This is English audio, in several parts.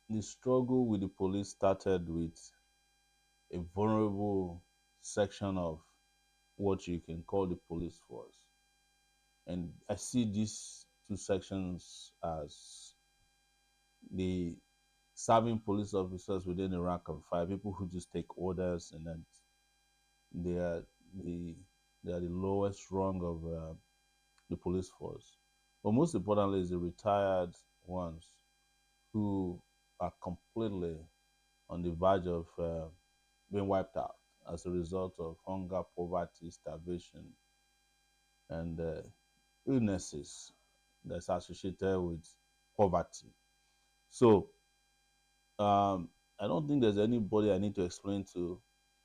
the struggle with the police started with a vulnerable section of what you can call the police force. And I see these two sections as the serving police officers within the rank and file, people who just take orders, and then they are the they are the lowest rung of the police force. But most importantly, is the retired ones who are completely on the verge of being wiped out as a result of hunger, poverty, starvation, and illnesses that's associated with poverty. So I don't think there's anybody I need to explain to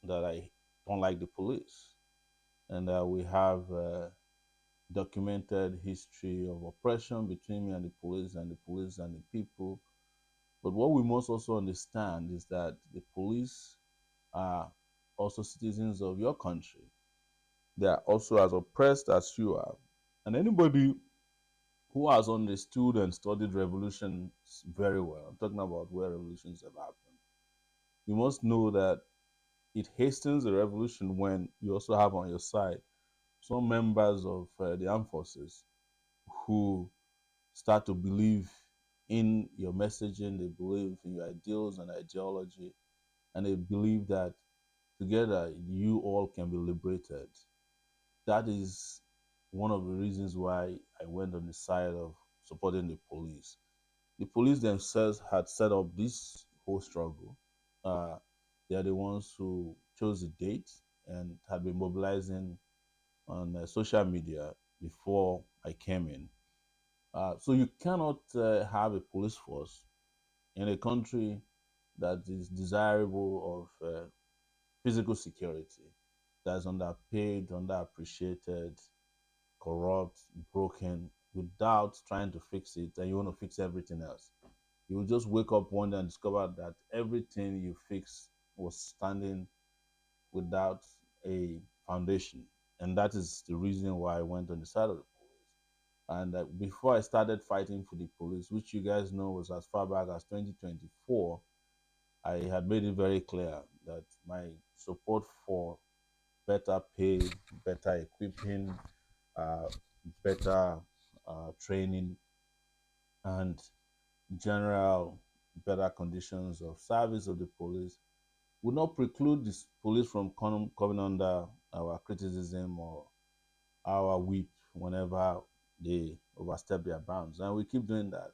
that I don't like the police, and we have documented history of oppression between me and the police, and the police and the people. But what we must also understand is that the police are also citizens of your country. They are also as oppressed as you are. And anybody who has understood and studied revolutions very well, I'm talking about where revolutions have happened, you must know that it hastens the revolution when you also have on your side some members of the armed forces who start to believe in your messaging, they believe in your ideals and ideology, and they believe that together you all can be liberated. That is one of the reasons why I went on the side of supporting the police. The police themselves had set up this whole struggle. Uh, they are the ones who chose the date and had been mobilizing on social media before I came in. So you cannot have a police force in a country that is desirable of physical security, that's underpaid, underappreciated, corrupt, broken, without trying to fix it, and you want to fix everything else. You will just wake up one day and discover that everything you fixed was standing without a foundation. And that is the reason why I went on the side of the police. And before I started fighting for the police, which you guys know was as far back as 2024, I had made it very clear that my support for better pay, better equipping, uh, better training, and general better conditions of service of the police would not preclude the police from coming under our criticism or our whip whenever they overstep their bounds. And we keep doing that.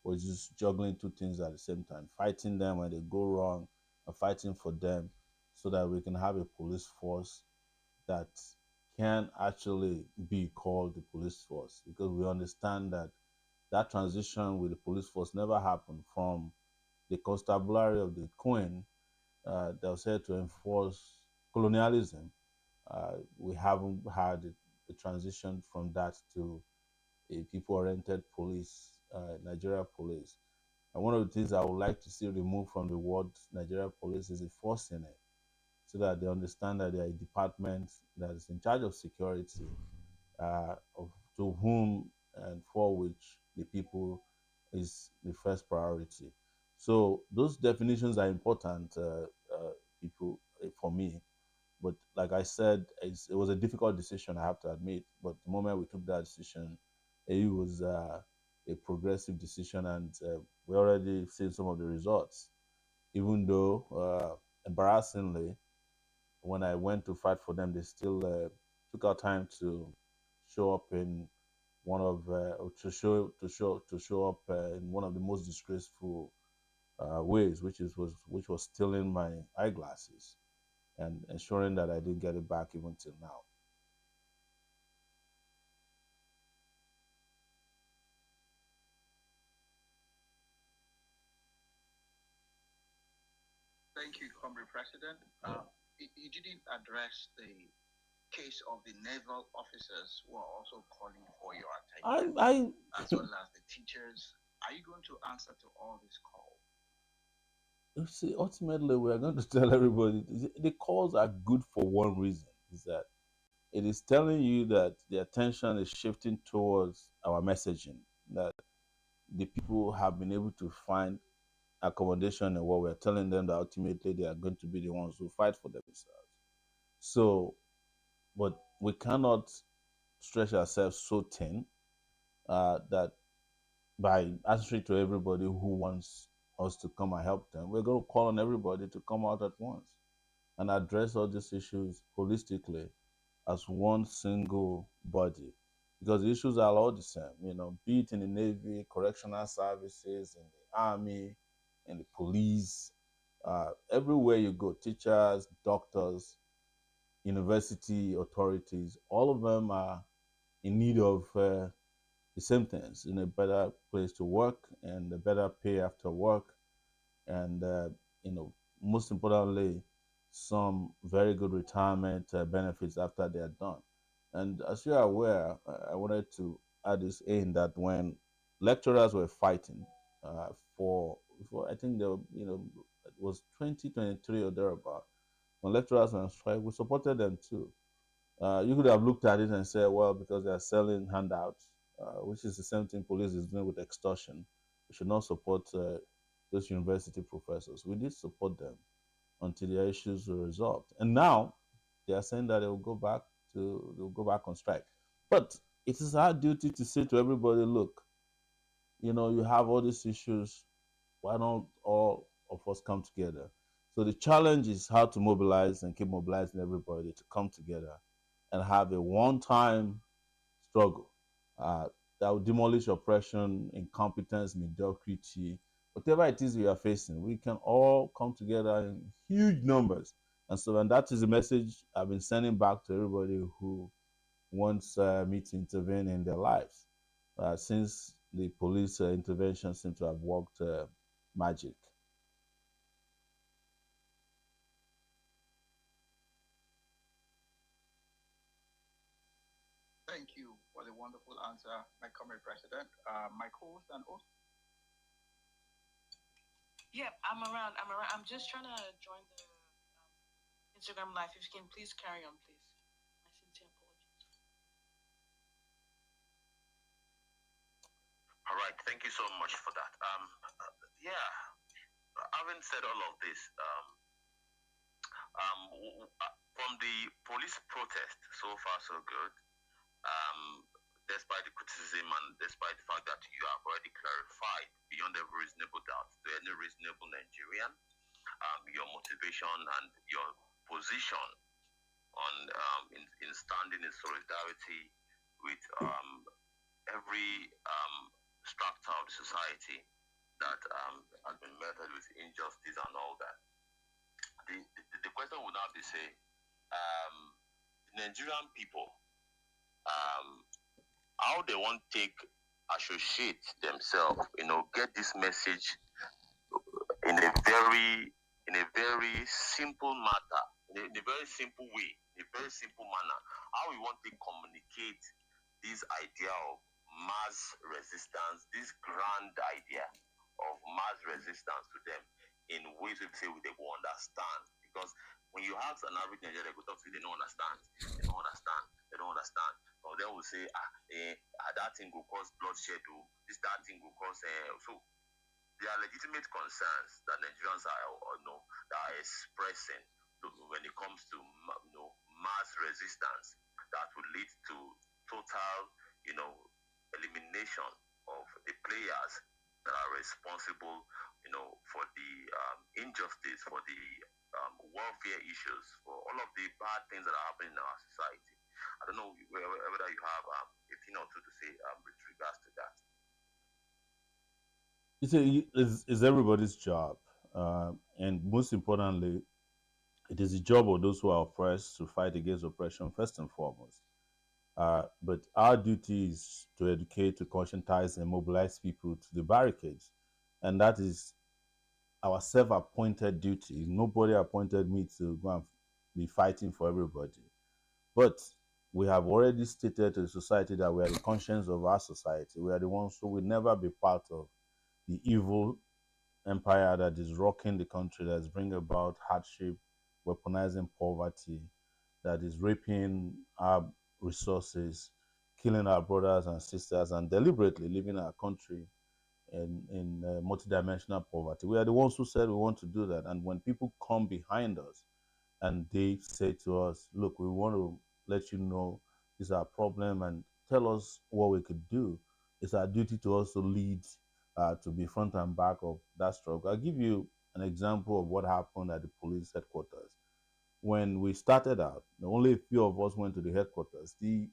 We're just juggling two things at the same time, fighting them when they go wrong and fighting for them so that we can have a police force that can actually be called the police force, because we understand that that transition with the police force never happened from the constabulary of the queen that was here to enforce colonialism. We haven't had a transition from that to a people-oriented police, Nigeria police. And one of the things I would like to see removed from the word Nigeria police is the force in it, so that they understand that they are a department that is in charge of security, to whom and for which the people is the first priority. So those definitions are important, people, for me. But like I said, it was a difficult decision, I have to admit. But the moment we took that decision, it was a progressive decision, and we already seen some of the results. Even though, embarrassingly, when I went to fight for them, they still took out time to show up in one of to show up in one of the most disgraceful ways, which was stealing my eyeglasses and ensuring that I didn't get it back even till now. Thank you, Comrade President. You didn't address the case of the naval officers who are also calling for your attention, I as well as the teachers. Are you going to answer to all this call? you see, ultimately, we are going to tell everybody the calls are good for one reason: is that it is telling you that the attention is shifting towards our messaging, that the people have been able to find. accommodation in war. We're telling them that ultimately they are going to be the ones who fight for themselves. So, but we cannot stretch ourselves so thin that by answering to everybody who wants us to come and help them, we're going to call on everybody to come out at once and address all these issues holistically as one single body. Because the issues are all the same, be it in the Navy, correctional services, in the army, in the police, everywhere you go, teachers, doctors, university authorities, all of them are in need of the same things, in a better place to work and a better pay after work, and most importantly, some very good retirement benefits after they are done. And as you are aware, I wanted to add this in that when lecturers were fighting uh, for I think it was 2023 or thereabout, when lecturers were on strike, we supported them too. You could have looked at it and said, well, because they are selling handouts, which is the same thing police is doing with extortion, we should not support those university professors. We did support them until their issues were resolved. And now they are saying that they'll go back on strike. But it is our duty to say to everybody, look, you have all these issues. Why don't all of us come together? So the challenge is how to mobilize and keep mobilizing everybody to come together and have a one-time struggle uh, that will demolish oppression, incompetence, mediocrity, whatever it is we are facing. We can all come together in huge numbers. And that is the message I've been sending back to everybody who wants me to intervene in their lives. Since the police intervention seems to have worked magic. Thank you for the wonderful answer, my comrade president. My co-host and host. Yep, I'm around. I'm just trying to join the Instagram live. If you can please carry on, please. My sincere apologies. All right, thank you so much for that. Yeah, having said all of this, from the police protest, so far so good. Despite the criticism and despite the fact that you have already clarified beyond every reasonable doubt to any reasonable Nigerian, your motivation and your position on in standing in solidarity with every structure of the society that has been meted with injustice and all that. The question would now be say, Nigerian people, how they want to take associate themselves, get this message in a very simple matter, in a very simple way, in a very simple manner. How we want to communicate this idea of mass resistance, this grand idea of mass resistance to them in ways we say they will understand. Because when you ask an average Nigerian, they go talk to you, they don't understand. They don't understand. They don't understand. Or they will say, that thing will cause bloodshed, that thing will cause. So there are legitimate concerns that Nigerians are expressing when it comes to mass resistance that will lead to total elimination of the players that are responsible for the injustice, for the welfare issues, for all of the bad things that are happening in our society. I don't know whether you have a thing or two to say with regards to that. You see, it's everybody's job. And most importantly, it is the job of those who are oppressed to fight against oppression first and foremost. But our duty is to educate, to conscientize, and mobilize people to the barricades. And that is our self appointed duty. Nobody appointed me to go and be fighting for everybody. But we have already stated to the society that we are the conscience of our society. We are the ones who will never be part of the evil empire that is rocking the country, that is bringing about hardship, weaponizing poverty, that is raping our resources, killing our brothers and sisters, and deliberately leaving our country in multidimensional poverty. We are the ones who said we want to do that. And when people come behind us and they say to us, look, we want to let you know this is our problem and tell us what we could do, it's our duty to also lead, to be front and back of that struggle. I'll give you an example of what happened at the police headquarters. When we started out, only a few of us went to the headquarters. The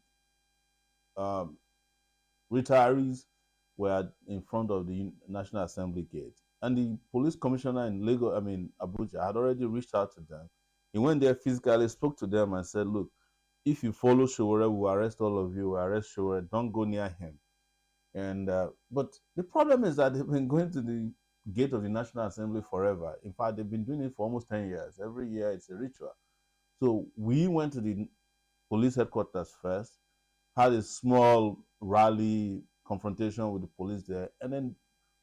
um, retirees were in front of the National Assembly gate. And the police commissioner in Lagos, Abuja, had already reached out to them. He went there physically, spoke to them, and said, look, if you follow Sowore, we'll arrest all of you, we'll arrest Sowore, don't go near him. And but the problem is that they've been going to the gate of the National Assembly forever. In fact, they've been doing it for almost 10 years. Every year it's a ritual. So we went to the police headquarters first, had a small rally confrontation with the police there, and then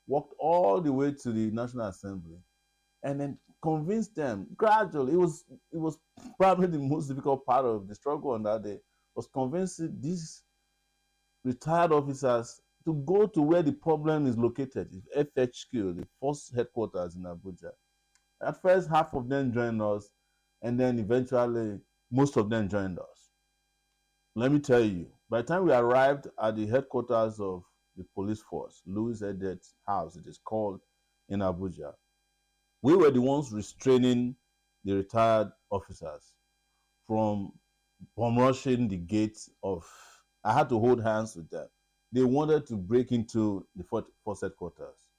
walked all the way to the National Assembly, and then convinced them gradually. It was probably the most difficult part of the struggle on that day, was convincing these retired officers to go to where the problem is located, the FHQ, the force headquarters in Abuja. At first, half of them joined us, and then eventually, most of them joined us. Let me tell you, by the time we arrived at the headquarters of the police force, Louis Edet's house, it is called, in Abuja, we were the ones restraining the retired officers from bomb rushing the gates of. I had to hold hands with them. They wanted to break into the force headquarters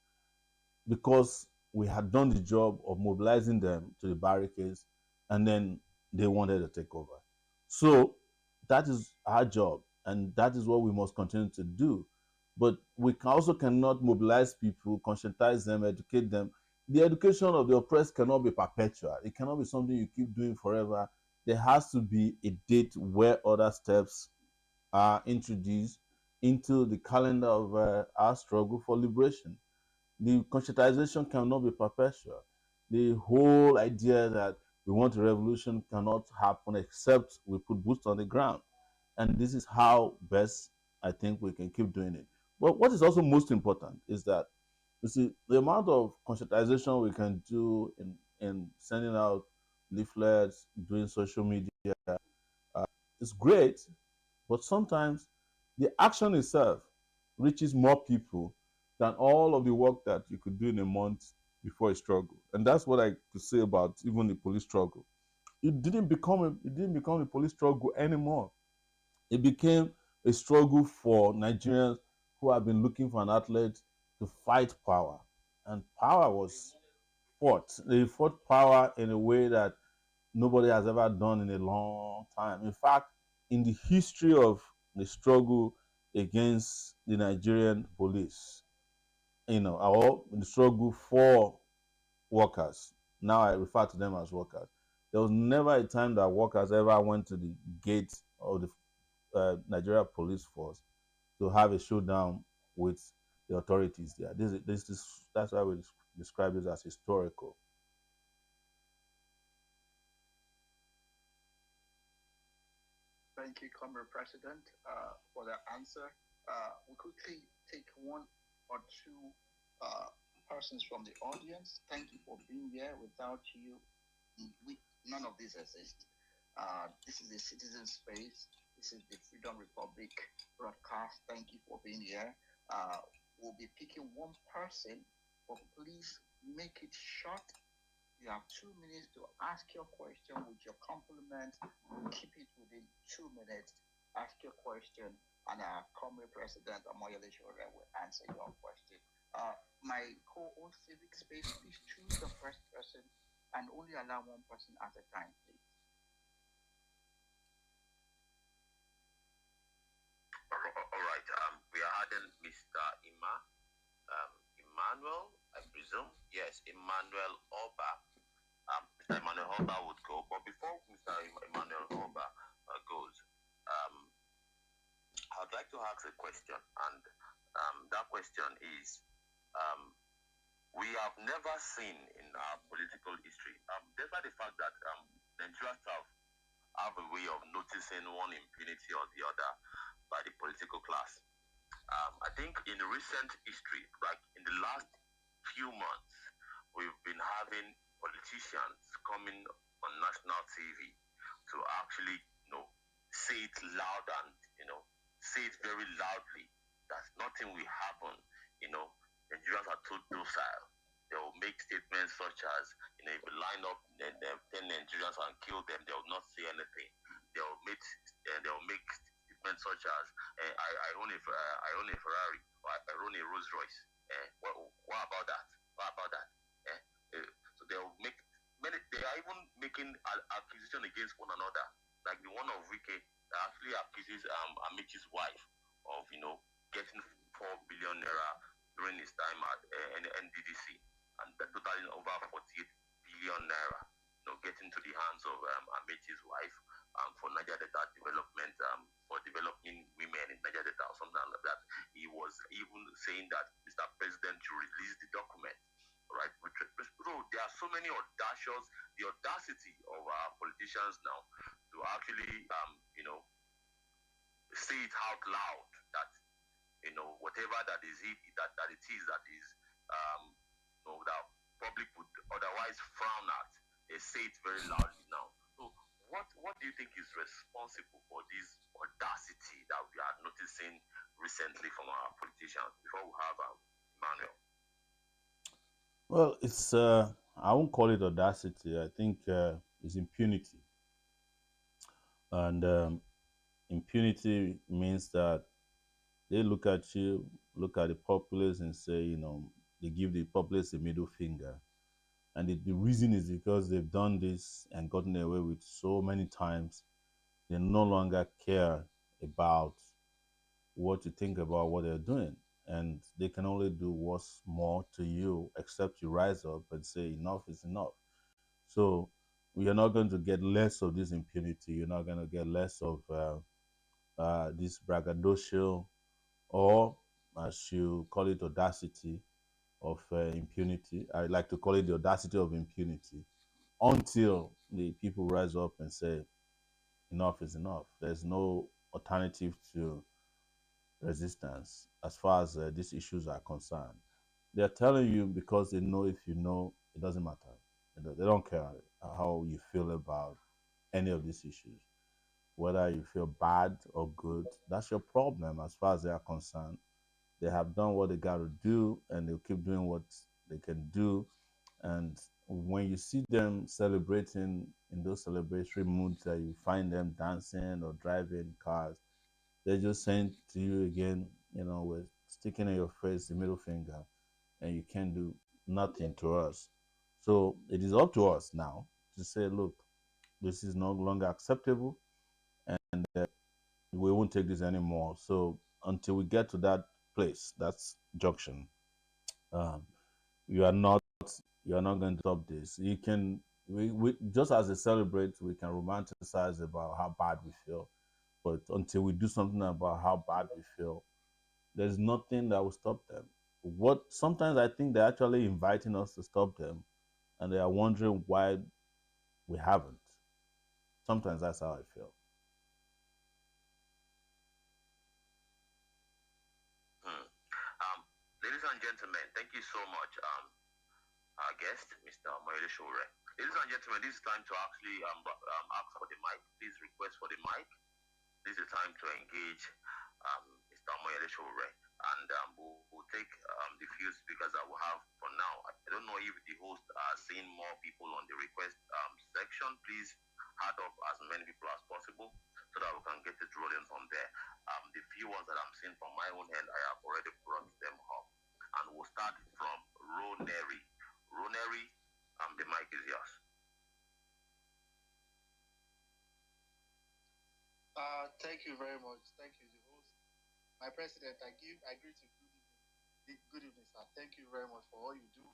because we had done the job of mobilizing them to the barricades, and then they wanted to take over. So that is our job, and that is what we must continue to do. But we also cannot mobilize people, conscientize them, educate them. The education of the oppressed cannot be perpetual. It cannot be something you keep doing forever. There has to be a date where other steps are introduced into the calendar of our struggle for liberation. The conscientization cannot be perpetual. The whole idea that we want a revolution cannot happen except we put boots on the ground. And this is how best I think we can keep doing it. But what is also most important is that, you see, the amount of conscientization we can do in sending out leaflets, doing social media, is great, but sometimes the action itself reaches more people than all of the work that you could do in a month before a struggle. And that's what I could say about even the police struggle. It didn't become a police struggle anymore. It became a struggle for Nigerians who have been looking for an outlet to fight power. And power was fought. They fought power in a way that nobody has ever done in a long time. In fact, in the history of the struggle against the Nigerian police, or the struggle for workers, now I refer to them as workers, there was never a time that workers ever went to the gate of the Nigeria police force to have a showdown with the authorities there. That's why we describe this as historical. Thank you, Comrade President, for that answer. We quickly take one or two persons from the audience. Thank you for being here. Without you, none of this exists. This is a citizen space. This is the Freedom Republic broadcast. Thank you for being here. We'll be picking one person, but please make it short. You have 2 minutes to ask your question with your compliment. Keep it within 2 minutes. Ask your question, and our Comrade President OMOYELE SOWORE will answer your question. My co-host Civic Space, please choose the first person and only allow one person at a time, please. All right. We are adding Mr. Emmanuel, I presume. Yes, Emmanuel Oba. Mr. Emmanuel Oba would go, but before Mr. Emmanuel Oba goes, I'd like to ask a question, and that question is, we have never seen in our political history, despite the fact that Nigerians have a way of noticing one impunity or the other by the political class. I think in recent history, like in the last few months, we've been having politicians coming on national TV to actually, say it loud and, say it very loudly that nothing will happen. Nigerians are too docile. They will make statements such as, if you line up 10 Nigerians and kill them, they will not say anything. They will make statements such as, I own a Ferrari, or I own a Rolls Royce. What about that? What about that? So they will make many. They are even making accusation against one another, like the one of Wike that actually accuses Amichi's wife of getting 4 billion naira during his time at NDDC, and totaling over 48 billion naira, getting to the hands of Amichi's wife for Niger Delta development, for developing women in Niger Delta or something like that. He was even saying that Mr. President should release the document. Right? So there are so many the audacity of our politicians now to actually, say it out loud that, whatever that is that it is that is, that public would otherwise frown at, they say it very loudly now. So what do you think is responsible for this audacity that we are noticing recently from our politicians? Before we have Emmanuel. Well, it's I won't call it audacity. I think it's impunity, and impunity means that they look at you, look at the populace, and say, they give the populace a middle finger, and the reason is because they've done this and gotten away with so many times. They no longer care about what you think about what they're doing, and they can only do what's more to you, except you rise up and say enough is enough. So we are not going to get less of this impunity. You're not going to get less of this braggadocio, or as you call it, audacity of impunity. I like to call it the audacity of impunity, until the people rise up and say enough is enough. There's no alternative to resistance as far as these issues are concerned. They're telling you because they know if you know, it doesn't matter. They don't care how you feel about any of these issues. Whether you feel bad or good, that's your problem as far as they are concerned. They have done what they got to do, and they'll keep doing what they can do. And when you see them celebrating in those celebratory moods, that you find them dancing or driving cars, they're just saying to you again, we're sticking in your face the middle finger, and you can't do nothing to us. So it is up to us now to say, look, this is no longer acceptable, and we won't take this anymore. So until we get to that place, that's junction, um, you are not going to stop this. You can we just as they celebrate, we can romanticize about how bad we feel, but until we do something about how bad we feel, there's nothing that will stop them. What sometimes I think they're actually inviting us to stop them, and they are wondering why we haven't. Sometimes that's how I feel. Ladies and gentlemen, thank you so much, our guest, Mr. OMOYELE SOWORE. Ladies and gentlemen, this is time to actually ask for the mic. Please request for the mic. This is the time to engage Mr. OMOYELE SOWORE, and we'll take the few speakers that we have for now. I don't know if the hosts are seeing more people on the request section. Please add up as many people as possible so that we can get it rolling from there. The few ones that I'm seeing from my own end, I have already brought them up. And we'll start from Roneri. Roneri, the mic is yours. Thank you very much. Thank you, the host. My president, I greet you. Good evening, sir. Thank you very much for all you do.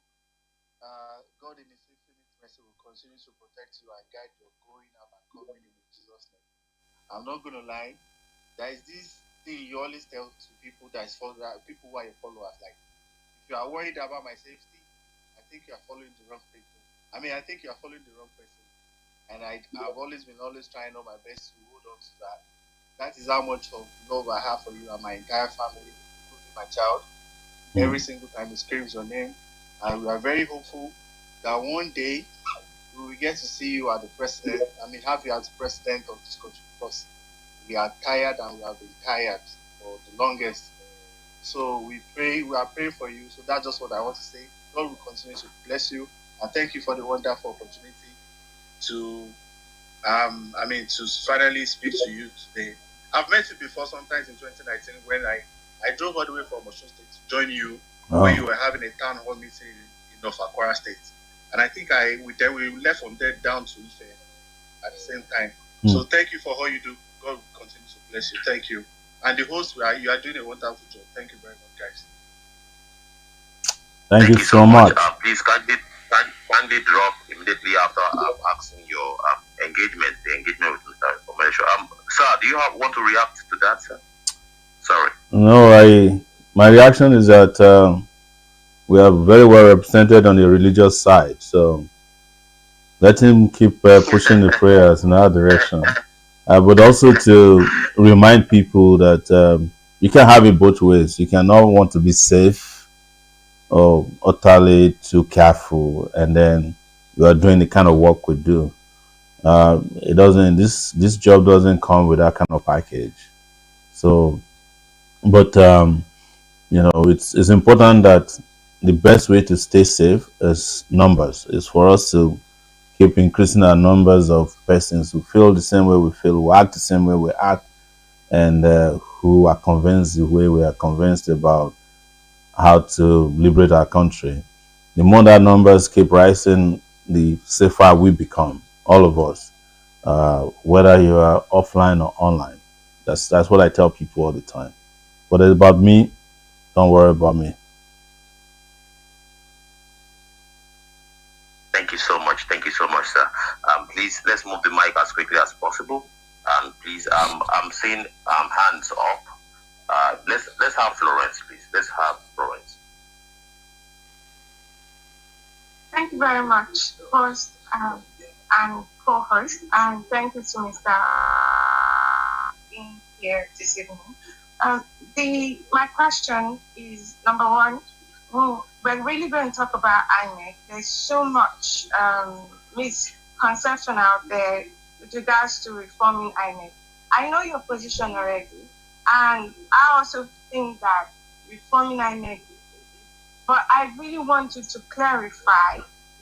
God in His infinite mercy will continue to protect you and guide your going out and coming in Jesus' name. I'm not going to lie. There is this thing you always tell to people people who are your followers. Like, if you are worried about my safety, I think you are following the wrong people. I think you are following the wrong person. And I've always trying my best to hold on to that. That is how much of love I have for you and my entire family. my child. Every single time he screams your name. And we are very hopeful that one day we will get to see you as the president. Have you as president of this country, because we are tired and we have been tired for the longest. So we are praying for you. So that's just what I want to say. God will continue to bless you, and thank you for the wonderful opportunity to to finally speak to you today. I've met you before sometimes in 2019 when I drove all the way from Osun State to join you when you were having a town hall meeting in North Aquara State. And I think we left from there down to Ife at the same time. So thank you for all you do. God will continue to bless you. Thank you. And the host, you are doing a wonderful job. Thank you very much, guys. Thank you so much. Please kindly drop immediately after asking your the engagement with Mr. Commercial. Sir, do you want to react to that, sir? Sorry. No, my reaction is that we are very well represented on the religious side, so let him keep pushing the prayers in our direction. But also to remind people that you can have it both ways. You cannot want to be safe or utterly too careful, and then you are doing the kind of work we do. It doesn't. This job doesn't come with that kind of package. So, but it's important that the best way to stay safe is numbers. Is for us to keep increasing our numbers of persons who feel the same way we feel, who act the same way we act, and who are convinced the way we are convinced about how to liberate our country. The more that numbers keep rising, the safer we become, all of us, whether you are offline or online. That's what I tell people all the time. But it's about me. Don't worry about me. Thank you so much. Thank you so much, sir. Please, let's move the mic as quickly as possible. And please, I'm seeing hands up. Let's have Florence, please. Let's have Florence. Thank you very much, host and co-host, and thank you to Mr. being here this evening. My question is, number one, we're really going to talk about INEC. There's so much misconception out there with regards to reforming INEC. I know your position already, and I also think that reforming INEC, but I really want you to clarify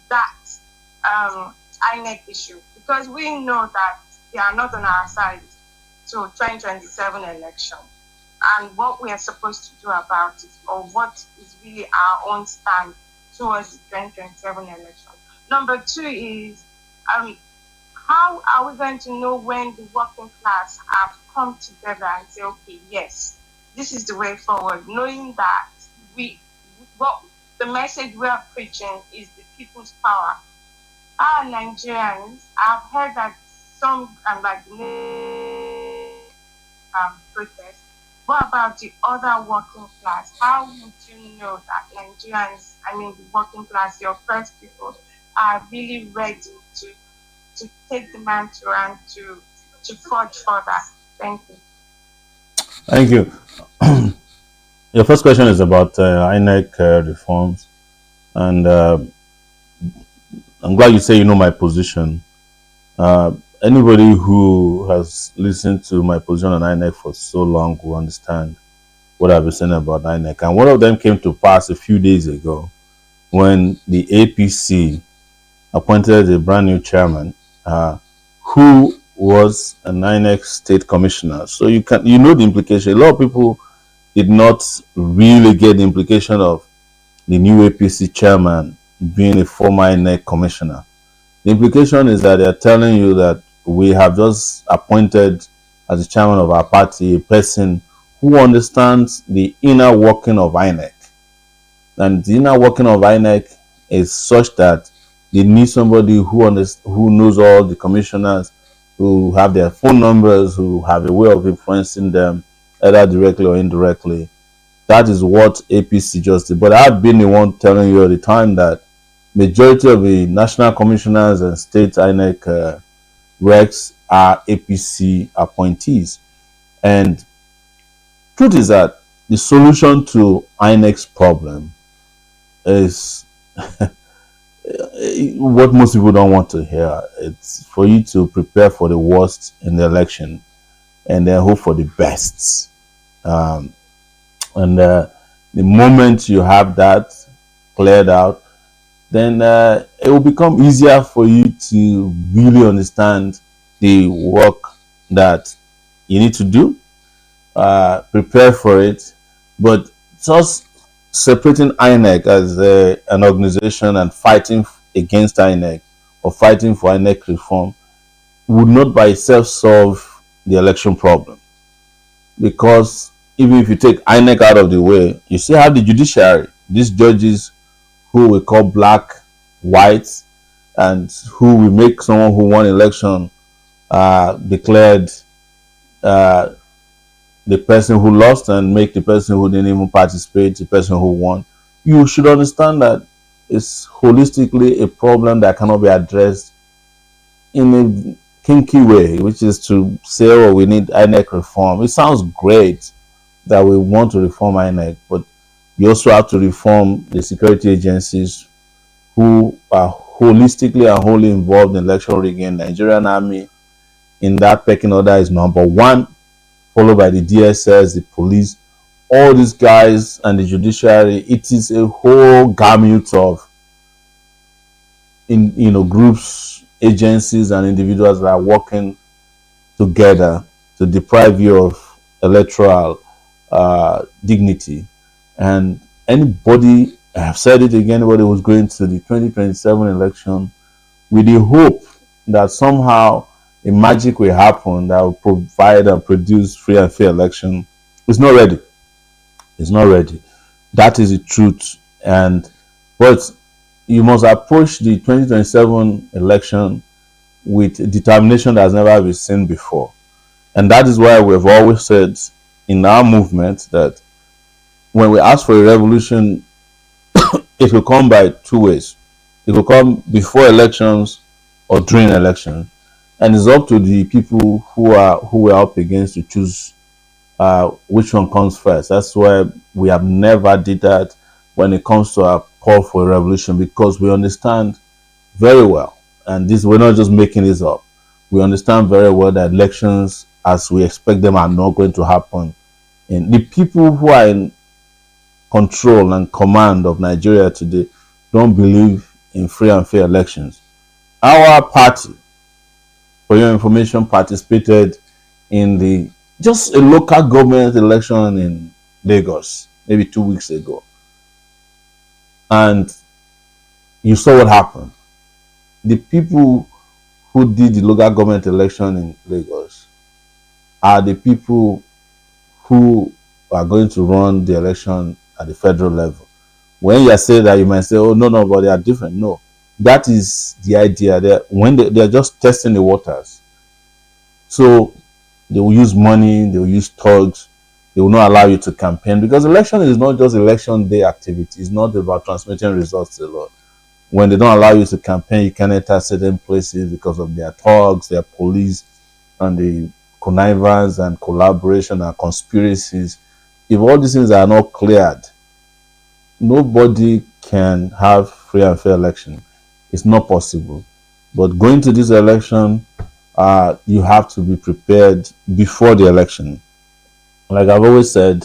that INEC issue, because we know that they are not on our side to 2027 election, and what we are supposed to do about it, or what is really our own stand towards the 2027 election. Number two is, how are we going to know when the working class have come together and say, okay, yes, this is the way forward, knowing that the message we are preaching is the people's power. Our Nigerians, I've heard that some protests. What about the other working class? How would you know that Nigerians, the working class, your oppressed people, are really ready to take the mantle and to forge further? Thank you. Thank you. Your first question is about INEC reforms, and I'm glad you say you know my position. Anybody who has listened to my position on INEC for so long will understand what I've been saying about INEC. And one of them came to pass a few days ago when the APC appointed a brand new chairman who was an INEC state commissioner. So you know the implication. A lot of people did not really get the implication of the new APC chairman being a former INEC commissioner. The implication is that they're telling you that we have just appointed as the chairman of our party a person who understands the inner working of INEC. And the inner working of INEC is such that they need somebody who knows all the commissioners, who have their phone numbers, who have a way of influencing them, either directly or indirectly. That is what APC just did. But I've been the one telling you all the time that majority of the national commissioners and state INEC recs are APC appointees. And truth is that the solution to INEC's problem is what most people don't want to hear. It's for you to prepare for the worst in the election and then hope for the best. Um, and the moment you have that cleared out, then it will become easier for you to really understand the work that you need to do, prepare for it. But just separating INEC as an organization and fighting against INEC or fighting for INEC reform would not by itself solve the election problem. Because even if you take INEC out of the way, you still have the judiciary, these judges who we call black, white, and who will make someone who won election declared uh, the person who lost and make the person who didn't even participate the person who won. You should understand that it's holistically a problem that cannot be addressed in a kinky way, which is to say, oh, we need INEC reform. It sounds great that we want to reform INEC, but you also have to reform the security agencies who are holistically and wholly involved in election rigging. Nigerian Army in that pecking order is number one, followed by the DSS, the police, all these guys, and the judiciary. It is a whole gamut of groups, agencies, and individuals that are working together to deprive you of electoral dignity. And anybody, I have said it again, anybody who's going to the 2027 election with the hope that somehow a magic will happen that will provide and produce free and fair election is not ready. It's not ready. That is the truth. But you must approach the 2027 election with determination that has never been seen before. And that is why we've always said in our movement that when we ask for a revolution, it will come by two ways. It will come before elections or during elections. And it's up to the people who are up against to choose which one comes first. That's why we have never did that when it comes to our call for a revolution, because we understand very well, and this, we're not just making this up. We understand very well that elections, as we expect them, are not going to happen. And the people who are in control and command of Nigeria today don't believe in free and fair elections. Our party, for your information, participated in the just a local government election in Lagos maybe 2 weeks ago, and you saw what happened. The people who did the local government election in Lagos are the people who are going to run the election at the federal level. When you say that, you might say, oh, no, but they are different. No, that is the idea. They're just testing the waters. So they will use money, they will use thugs, they will not allow you to campaign, because election is not just election day activity. It's not about transmitting results alone. When they don't allow you to campaign, you can enter certain places because of their thugs, their police, and the connivance and collaboration and conspiracies. If all these things are not cleared, nobody can have free and fair election. It's not possible. But going to this election, you have to be prepared before the election. Like I've always said,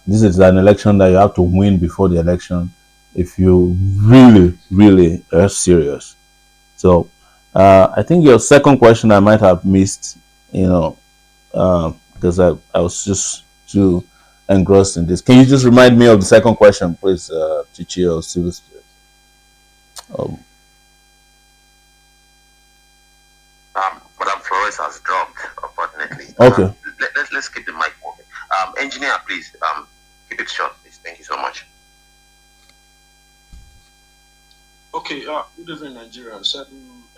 this is an election that you have to win before the election if you really are serious. So I think your second question I might have missed, because I was just too engrossed in this. Can you just remind me of the second question, please, Chichi or Civil Spirit? Madam Flores has dropped, unfortunately. Okay. Let's keep the mic moving. Engineer, please, keep it short, please. Thank you so much. Okay, good evening, Nigerians.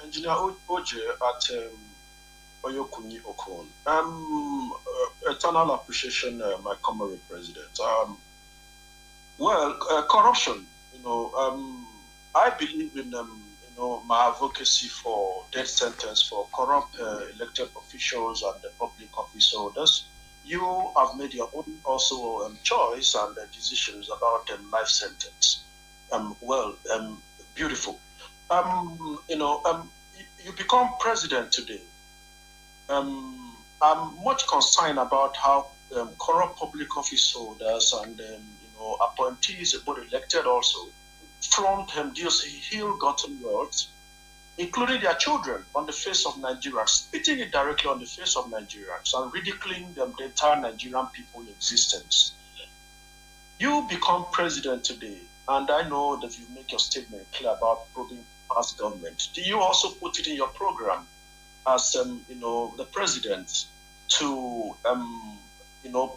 Engineer Oje at Oyokuni Okon. Eternal appreciation, my comrade president. Corruption. I believe in my advocacy for death sentence for corrupt elected officials and the public office holders. you have made your own also choice and decisions about life sentence. Well, beautiful. You become president today. I'm much concerned about how corrupt public office holders and appointees, both elected also, flaunt these ill-gotten wealth, including their children, on the face of Nigeria, spitting it directly on the face of Nigerians and ridiculing the entire Nigerian people existence. You become president today, and I know that you make your statement clear about probing past government. Do you also put it in your program as the president to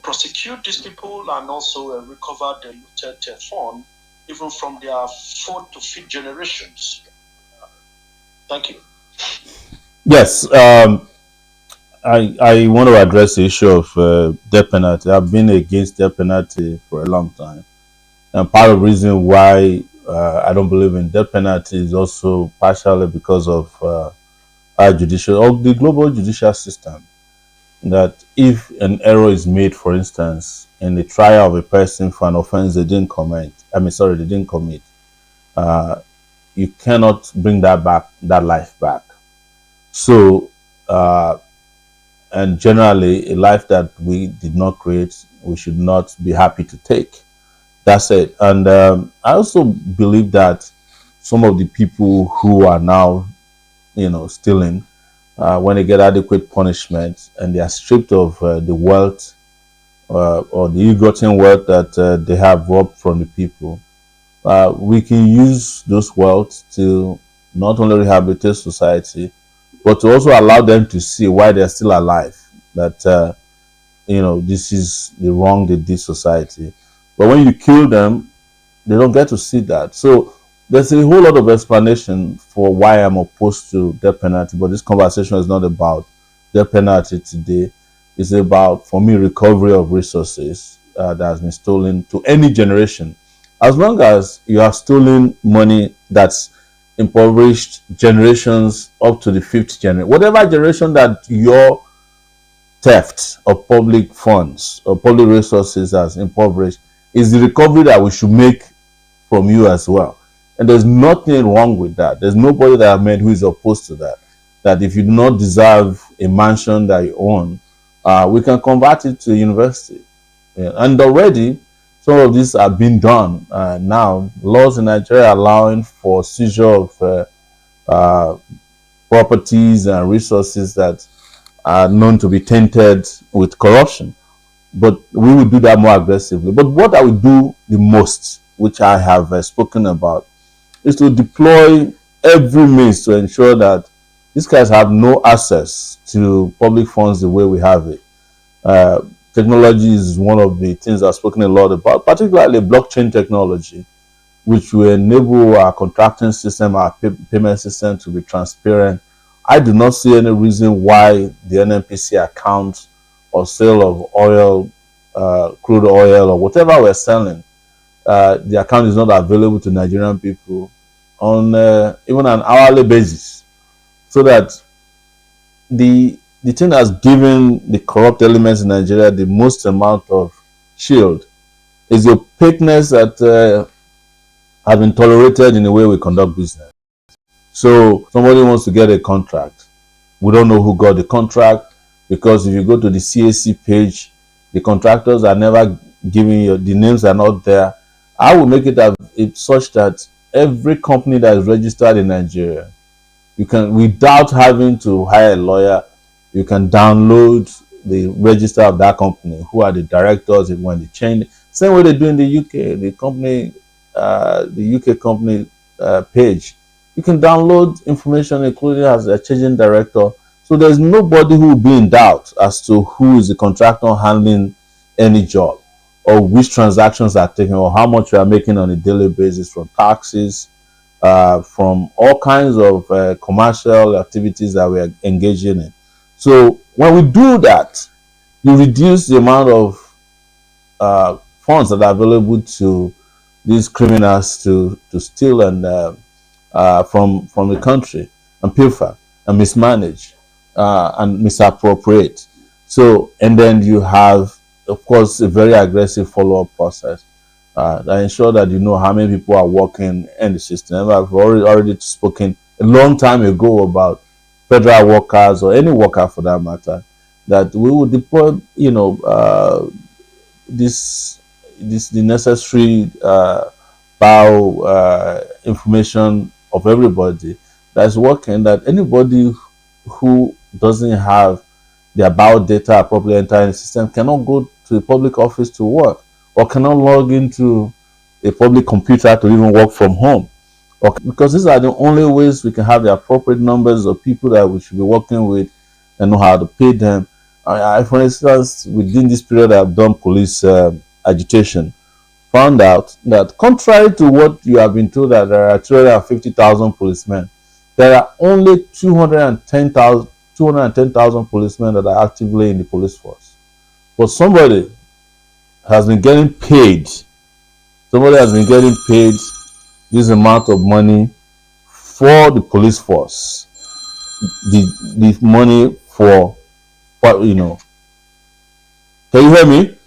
prosecute these people and also recover the looted fund, even from their fourth to fifth generations? Thank you. Yes, I want to address the issue of death penalty. I've been against death penalty for a long time, and part of the reason why I don't believe in death penalty is also partially because of our judicial or the global judicial system. That if an error is made, for instance, in the trial of a person for an offense they didn't commit, they didn't commit, you cannot bring that life back. So, and generally, a life that we did not create, we should not be happy to take. That's it. And I also believe that some of the people who are now, stealing, when they get adequate punishment and they are stripped of the wealth or the ill-gotten wealth that they have robbed from the people, we can use those wealth to not only rehabilitate society, but to also allow them to see why they're still alive. That this is the wrong they did society. But when you kill them, they don't get to see that. So there's a whole lot of explanation for why I'm opposed to death penalty. But this conversation is not about death penalty today. It's about, for me, recovery of resources that has been stolen to any generation. As long as you are stealing money that's impoverished generations up to the fifth generation, whatever generation that your theft of public funds or public resources has impoverished, is the recovery that we should make from you as well. And there's nothing wrong with that. There's nobody that I've met who is opposed to that. That if you do not deserve a mansion that you own, we can convert it to a university. Yeah. And already, some of these are being done now. Laws in Nigeria allowing for seizure of properties and resources that are known to be tainted with corruption. But we will do that more aggressively. But what I will do the most, which I have spoken about, is to deploy every means to ensure that these guys have no access to public funds the way we have it. Technology is one of the things I've spoken a lot about, particularly blockchain technology, which will enable our contracting system, our payment system to be transparent. I do not see any reason why the NNPC account or sale of oil, crude oil, or whatever we're selling, the account is not available to Nigerian people on even an hourly basis, so that the thing that's given the corrupt elements in Nigeria the most amount of shield is the opaqueness that has been tolerated in the way we conduct business. So somebody wants to get a contract. We don't know who got the contract, because if you go to the CAC page, the contractors are never giving you, the names are not there. I will make it such that every company that is registered in Nigeria, you can, without having to hire a lawyer, you can download the register of that company, who are the directors, when they change. Same way they do in the UK, the UK company page. You can download information, including as a changing director. So there's nobody who will be in doubt as to who is the contractor handling any job, or which transactions are taken, or how much we are making on a daily basis from taxes, from all kinds of commercial activities that we are engaging in. So when we do that, you reduce the amount of funds that are available to these criminals to steal and from the country and pilfer and mismanage and misappropriate. So, and then you have, of course, a very aggressive follow-up process that ensure that you know how many people are working in the system. I've already spoken a long time ago about federal workers or any worker for that matter, that we will deploy, this the necessary bio information of everybody that's working, that anybody who doesn't have their bio data appropriately enter in the system cannot go to a public office to work, or cannot log into a public computer to even work from home. Okay, because these are the only ways we can have the appropriate numbers of people that we should be working with and know how to pay them. For instance, within this period, I've done police agitation, found out that contrary to what you have been told, that there are 250,000 policemen, there are only 210,000 policemen that are actively in the police force. But has been getting paid, somebody has been getting paid this amount of money for the police force. The money for what, Can you hear me?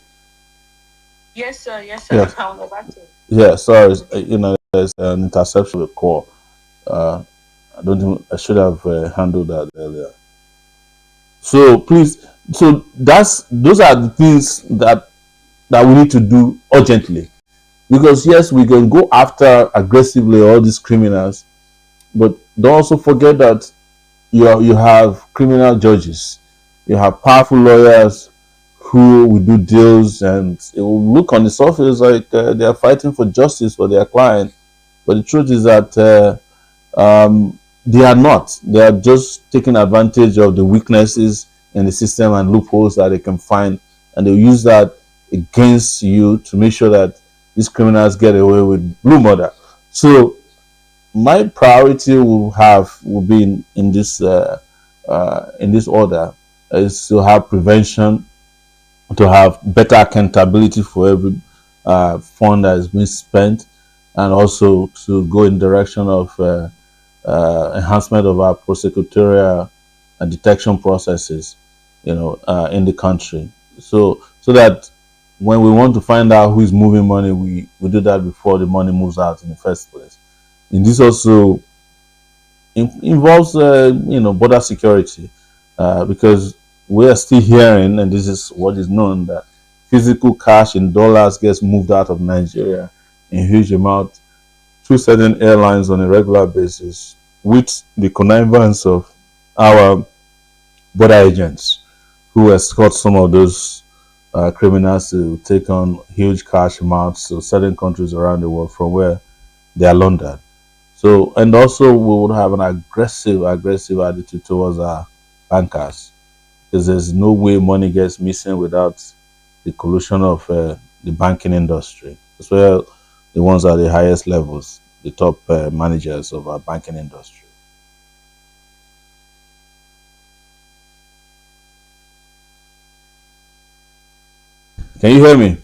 Yes, sir. Yes, sir. Yes. I'll go back to it. Yeah, sorry. There's an interception of the call. I don't think I should have handled that earlier. So please, those are the things that we need to do urgently, because yes, we can go after aggressively all these criminals, but don't also forget that you have criminal judges, you have powerful lawyers who will do deals, and it will look on the surface like they are fighting for justice for their client, but the truth is that they are not. They are just taking advantage of the weaknesses in the system and loopholes that they can find, and they'll use that against you to make sure that these criminals get away with blue murder. So my priority will be in this order, is to have prevention, to have better accountability for every fund that is being spent, and also to go in direction of enhancement of our prosecutorial and detection processes, in the country. So that when we want to find out who is moving money, we do that before the money moves out in the first place. And this also involves, border security, because we are still hearing, and this is what is known, that physical cash in dollars gets moved out of Nigeria in huge amount through certain airlines on a regular basis, with the connivance of our border agents, who escort some of those criminals to take on huge cash amounts to certain countries around the world from where they are laundered. So, and also we would have an aggressive attitude towards our bankers, because there's no way money gets missing without the collusion of the banking industry. That's where the ones at the highest levels, the top managers of our banking industry. Can you hear me?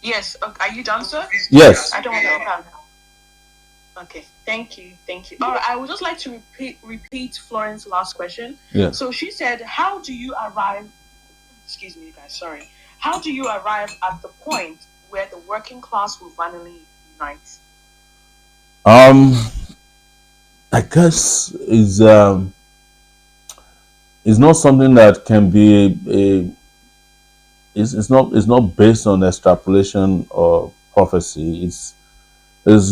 Yes. Okay. Are you done, sir? Yes. I don't want to interrupt. Okay. Thank you. All right. I would just like to repeat Florence's last question. Yeah. So she said, "How do you arrive?" Excuse me, guys. Sorry. How do you arrive at the point where the working class will finally unite? I guess is not something that can be it's not based on extrapolation or prophecy. It's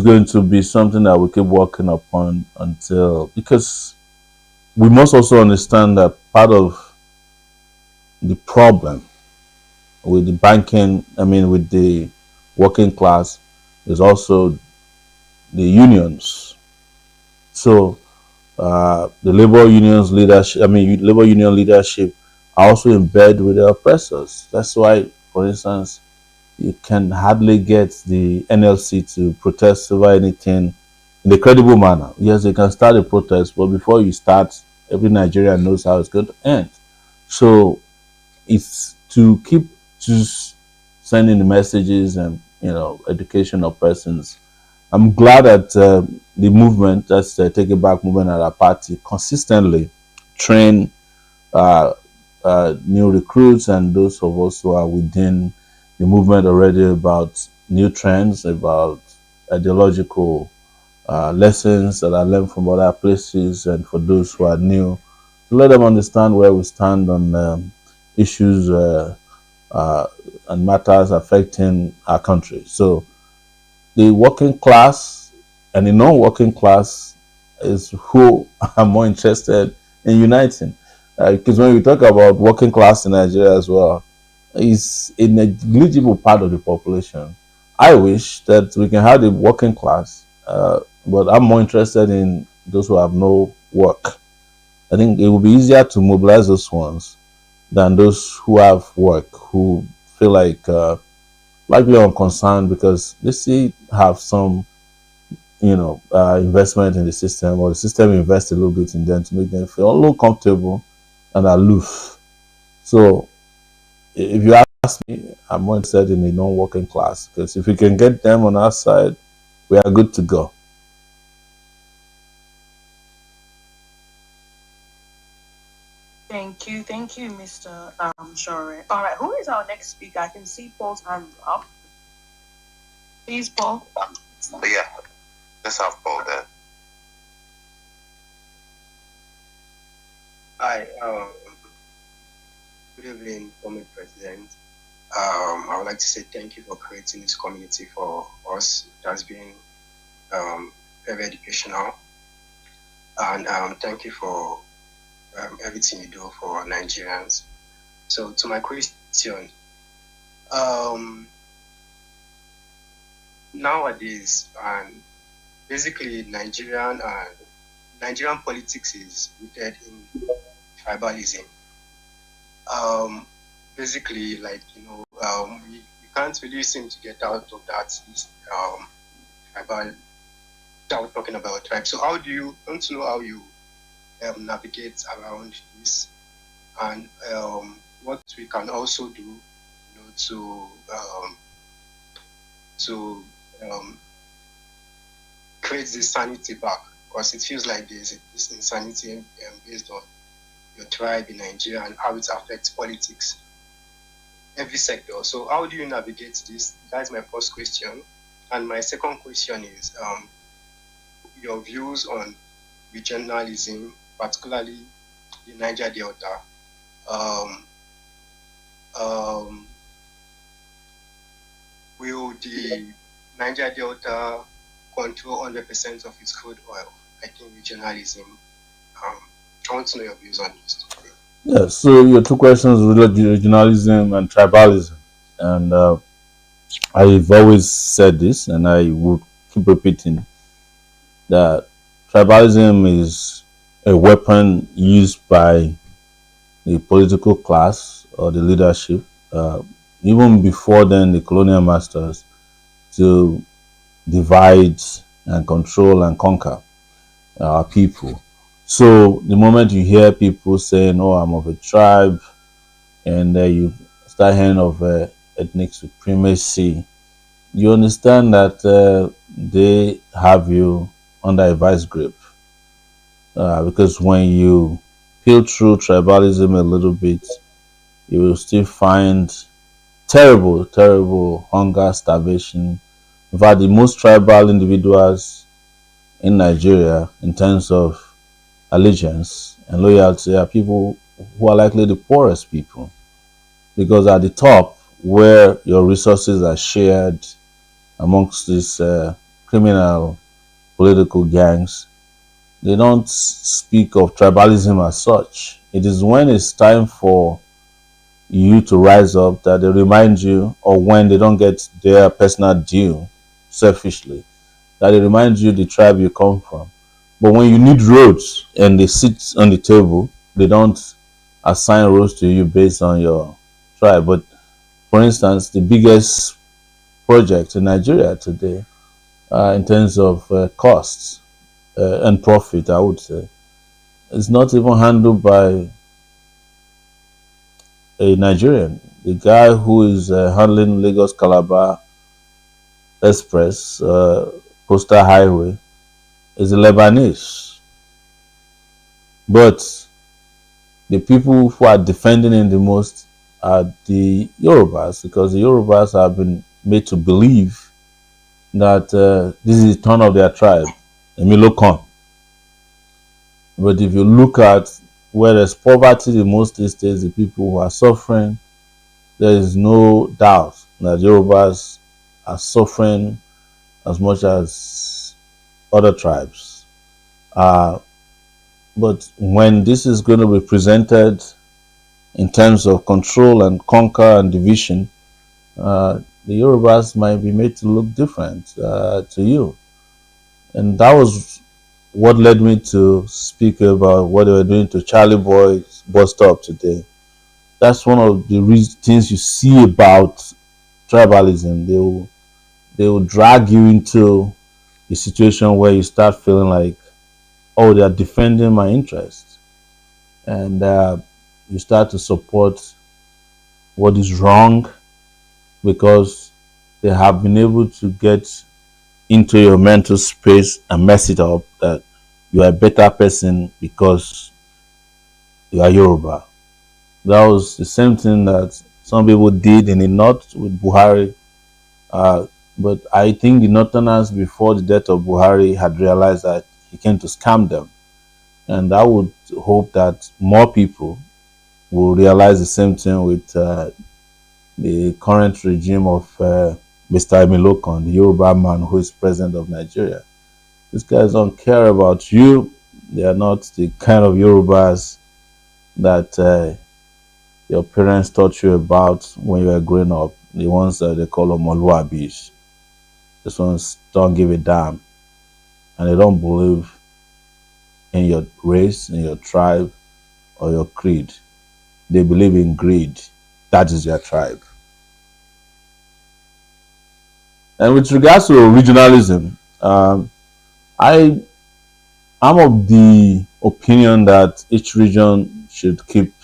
going to be something that we keep working upon until, because we must also understand that part of the problem with the banking, with the working class, is also the unions. So the labor union leadership are also in bed with the oppressors. That's why, for instance, you can hardly get the NLC to protest over anything in a credible manner. Yes, they can start a protest, but before you start, every Nigerian knows how it's going to end. So it's to keep just sending the messages and education of persons. I'm glad that the movement, that's Take It Back movement at our party, consistently train new recruits and those of us who are within the movement already about new trends, about ideological lessons that are learned from other places, and for those who are new, to let them understand where we stand on issues uh, and matters affecting our country. So the working class and the non-working class is who are more interested in uniting. Because when we talk about working class in Nigeria as well, is a negligible part of the population. I wish that we can have the working class, but I'm more interested in those who have no work. I think it will be easier to mobilize those ones than those who have work, who feel like likely unconcerned because they still have some, investment in the system, or the system invests a little bit in them to make them feel a little comfortable and aloof. So if you ask me, I'm more interested in the non-working class because if we can get them on our side, we are good to go. Thank you, Mr. Shore. All right, who is our next speaker? I can see Paul's hand up. Please, Paul. Yeah, let's have Paul then. Hi, good evening, former President. I would like to say thank you for creating this community for us. It has been very educational, and thank you for everything you do for Nigerians. So, to my question, nowadays, and basically, Nigerian politics is rooted in tribalism. Basically, like we can't really seem to get out of that tribal. Without talking about tribe. So, how do you want to know how you navigate around this, and what we can also do, to create this sanity back, because it feels like there's this insanity based on your tribe in Nigeria and how it affects politics, every sector. So how do you navigate this? That's my first question. And my second question is your views on regionalism, particularly the Niger Delta. Will the Niger Delta control 100% of its crude oil? I think regionalism. I want to know your views on this. Yeah, so your two questions relate to regionalism and tribalism. And I've always said this, and I would keep repeating that tribalism is a weapon used by the political class or the leadership, even before then, the colonial masters, to divide and control and conquer our people. So the moment you hear people saying, "Oh, I'm of a tribe," and you start hearing of ethnic supremacy, you understand that they have you under a vice grip. Because when you peel through tribalism a little bit, you will still find terrible, terrible hunger, starvation. In fact, the most tribal individuals in Nigeria, in terms of allegiance and loyalty, are people who are likely the poorest people. Because at the top, where your resources are shared amongst these criminal political gangs, they don't speak of tribalism as such. It is when it's time for you to rise up that they remind you, or when they don't get their personal due selfishly, that they remind you the tribe you come from. But when you need roads and they sit on the table, they don't assign roads to you based on your tribe. But for instance, the biggest project in Nigeria today, in terms of costs and profit, I would say, is not even handled by a Nigerian. The guy who is handling Lagos Calabar Express Coastal Highway is a Lebanese. But the people who are defending it the most are the Yorubas, because the Yorubas have been made to believe that this is the turn of their tribe. Emilokan. But if you look at where there's poverty the most these days, the people who are suffering, there is no doubt that Yorubas are suffering as much as other tribes. But when this is going to be presented in terms of control and conquer and division, the Yorubas might be made to look different to you. And that was what led me to speak about what they were doing to Charlie Boy's bus stop today. That's one of the things you see about tribalism. They will drag you into a situation where you start feeling like, oh, they are defending my interests, and you start to support what is wrong because they have been able to get into your mental space and mess it up that you are a better person because you are Yoruba. That was the same thing that some people did in the north with Buhari. But I think the northerners before the death of Buhari had realized that he came to scam them. And I would hope that more people will realize the same thing with the current regime of Mr. Emilokan, the Yoruba man who is president of Nigeria. These guys don't care about you. They are not the kind of Yorubas that your parents taught you about when you were growing up. The ones that they call Omoluabis. These ones don't give a damn. And they don't believe in your race, in your tribe, or your creed. They believe in greed. That is their tribe. And with regards to regionalism, I'm of the opinion that each region should keep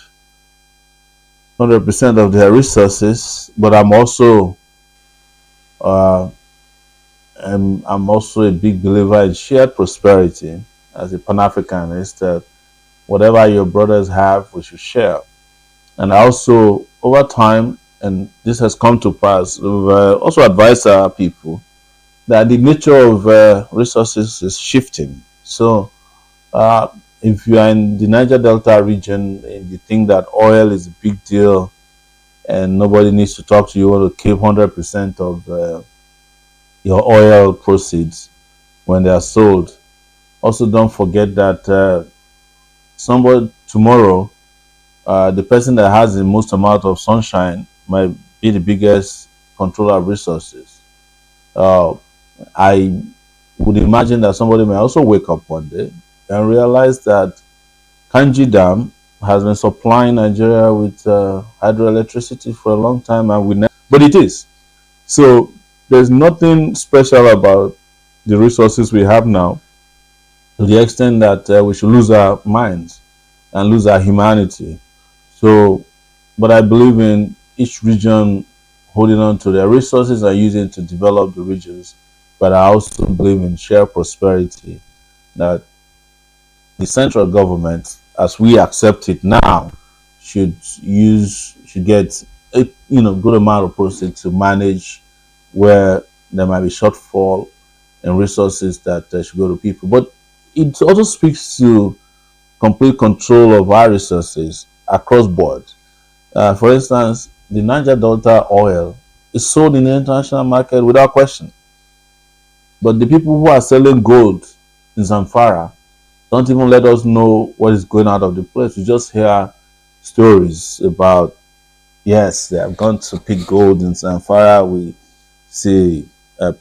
100% of their resources, but I'm also a big believer in shared prosperity. As a Pan-Africanist, that whatever your brothers have, we should share. And also, over time, and this has come to pass, we've also advised our people that the nature of resources is shifting. So, if you are in the Niger Delta region and you think that oil is a big deal and nobody needs to talk to you, want to keep 100% of your oil proceeds when they are sold. Also, don't forget that somebody tomorrow, the person that has the most amount of sunshine might be the biggest controller of resources. I would imagine that somebody may also wake up one day and realize that Kanji Dam has been supplying Nigeria with hydroelectricity for a long time, and we never, but it is. So there's nothing special about the resources we have now, to the extent that we should lose our minds and lose our humanity. So, but I believe in each region holding on to their resources and using it to develop the regions. But I also believe in shared prosperity, that the central government, as we accept it now, should get a good amount of proceeds to manage where there might be shortfall in resources that should go to people. But it also speaks to complete control of our resources across board. For instance, the Niger Delta oil is sold in the international market without question. But the people who are selling gold in Zamfara don't even let us know what is going out of the place. We just hear stories about, yes, they have gone to pick gold in Zamfara. We see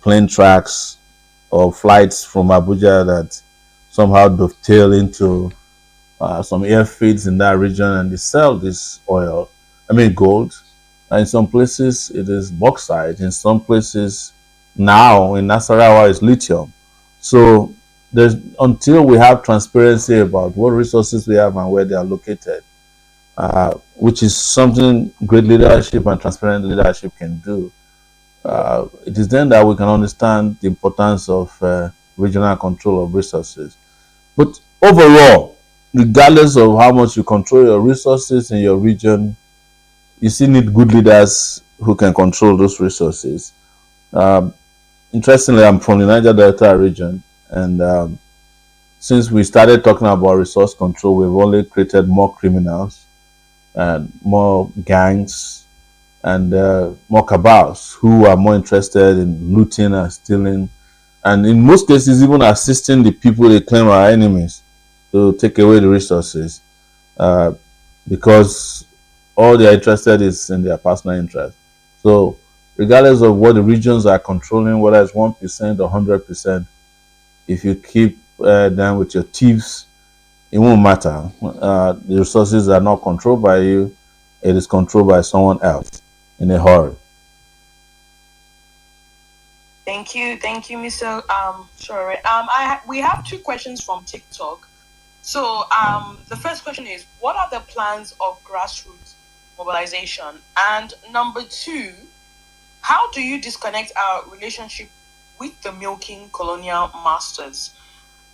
plane tracks or flights from Abuja that somehow dovetail into some airfields in that region, and they sell this gold. And in some places it is bauxite. In some places now in Nasarawa is lithium. So there's, until we have transparency about what resources we have and where they are located, which is something great leadership and transparent leadership can do, it is then that we can understand the importance of regional control of resources. But overall, regardless of how much you control your resources in your region, you still need good leaders who can control those resources. Um, Interestingly, I'm from the Niger Delta region, and since we started talking about resource control, we've only created more criminals and more gangs and more cabals who are more interested in looting and stealing, and in most cases, even assisting the people they claim are enemies to take away the resources, uh, because all they're interested is in their personal interest. So, regardless of what the regions are controlling, whether it's 1% or 100%, if you keep them with your thieves, it won't matter. The resources are not controlled by you; it is controlled by someone else in a hurry. Thank you, Mr. Sure. We have two questions from TikTok. So, the first question is, what are the plans of grassroots mobilization? And number two, how do you disconnect our relationship with the milking colonial masters?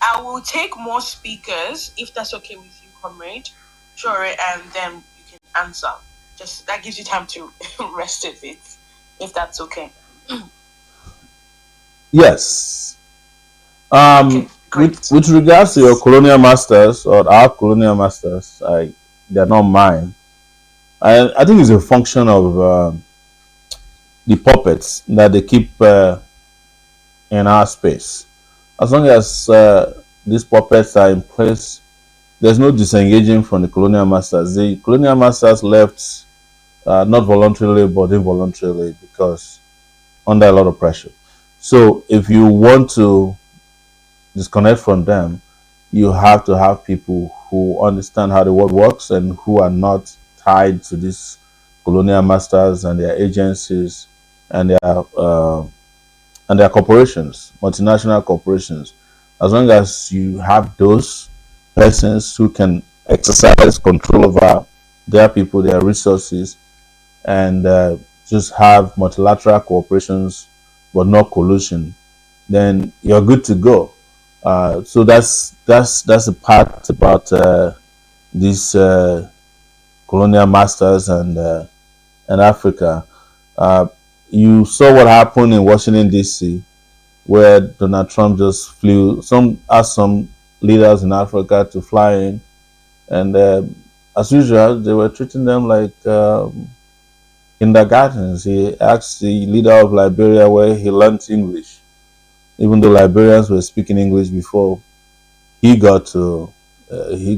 I will take more speakers if that's okay with you, comrade. Sure, and then you can answer. Just that gives you time to rest a bit, if that's okay. Yes. Okay, with regards to your colonial masters or our colonial masters, they're not mine. I think it's a function of the puppets that they keep in our space. As long as these puppets are in place, there's no disengaging from the colonial masters. The colonial masters left not voluntarily but involuntarily because under a lot of pressure. So if you want to disconnect from them, you have to have people who understand how the world works and who are not tied to these colonial masters and their agencies and their corporations, multinational corporations. As long as you have those persons who can exercise control over their people, their resources, and just have multilateral cooperations but not collusion, then you're good to go. So that's the part about these colonial masters and Africa. Uh, you saw what happened in Washington D.C., where Donald Trump just flew asked some leaders in Africa to fly in, and as usual, they were treating them like kindergartens. He asked the leader of Liberia where he learned English, even though Liberians were speaking English before he got to he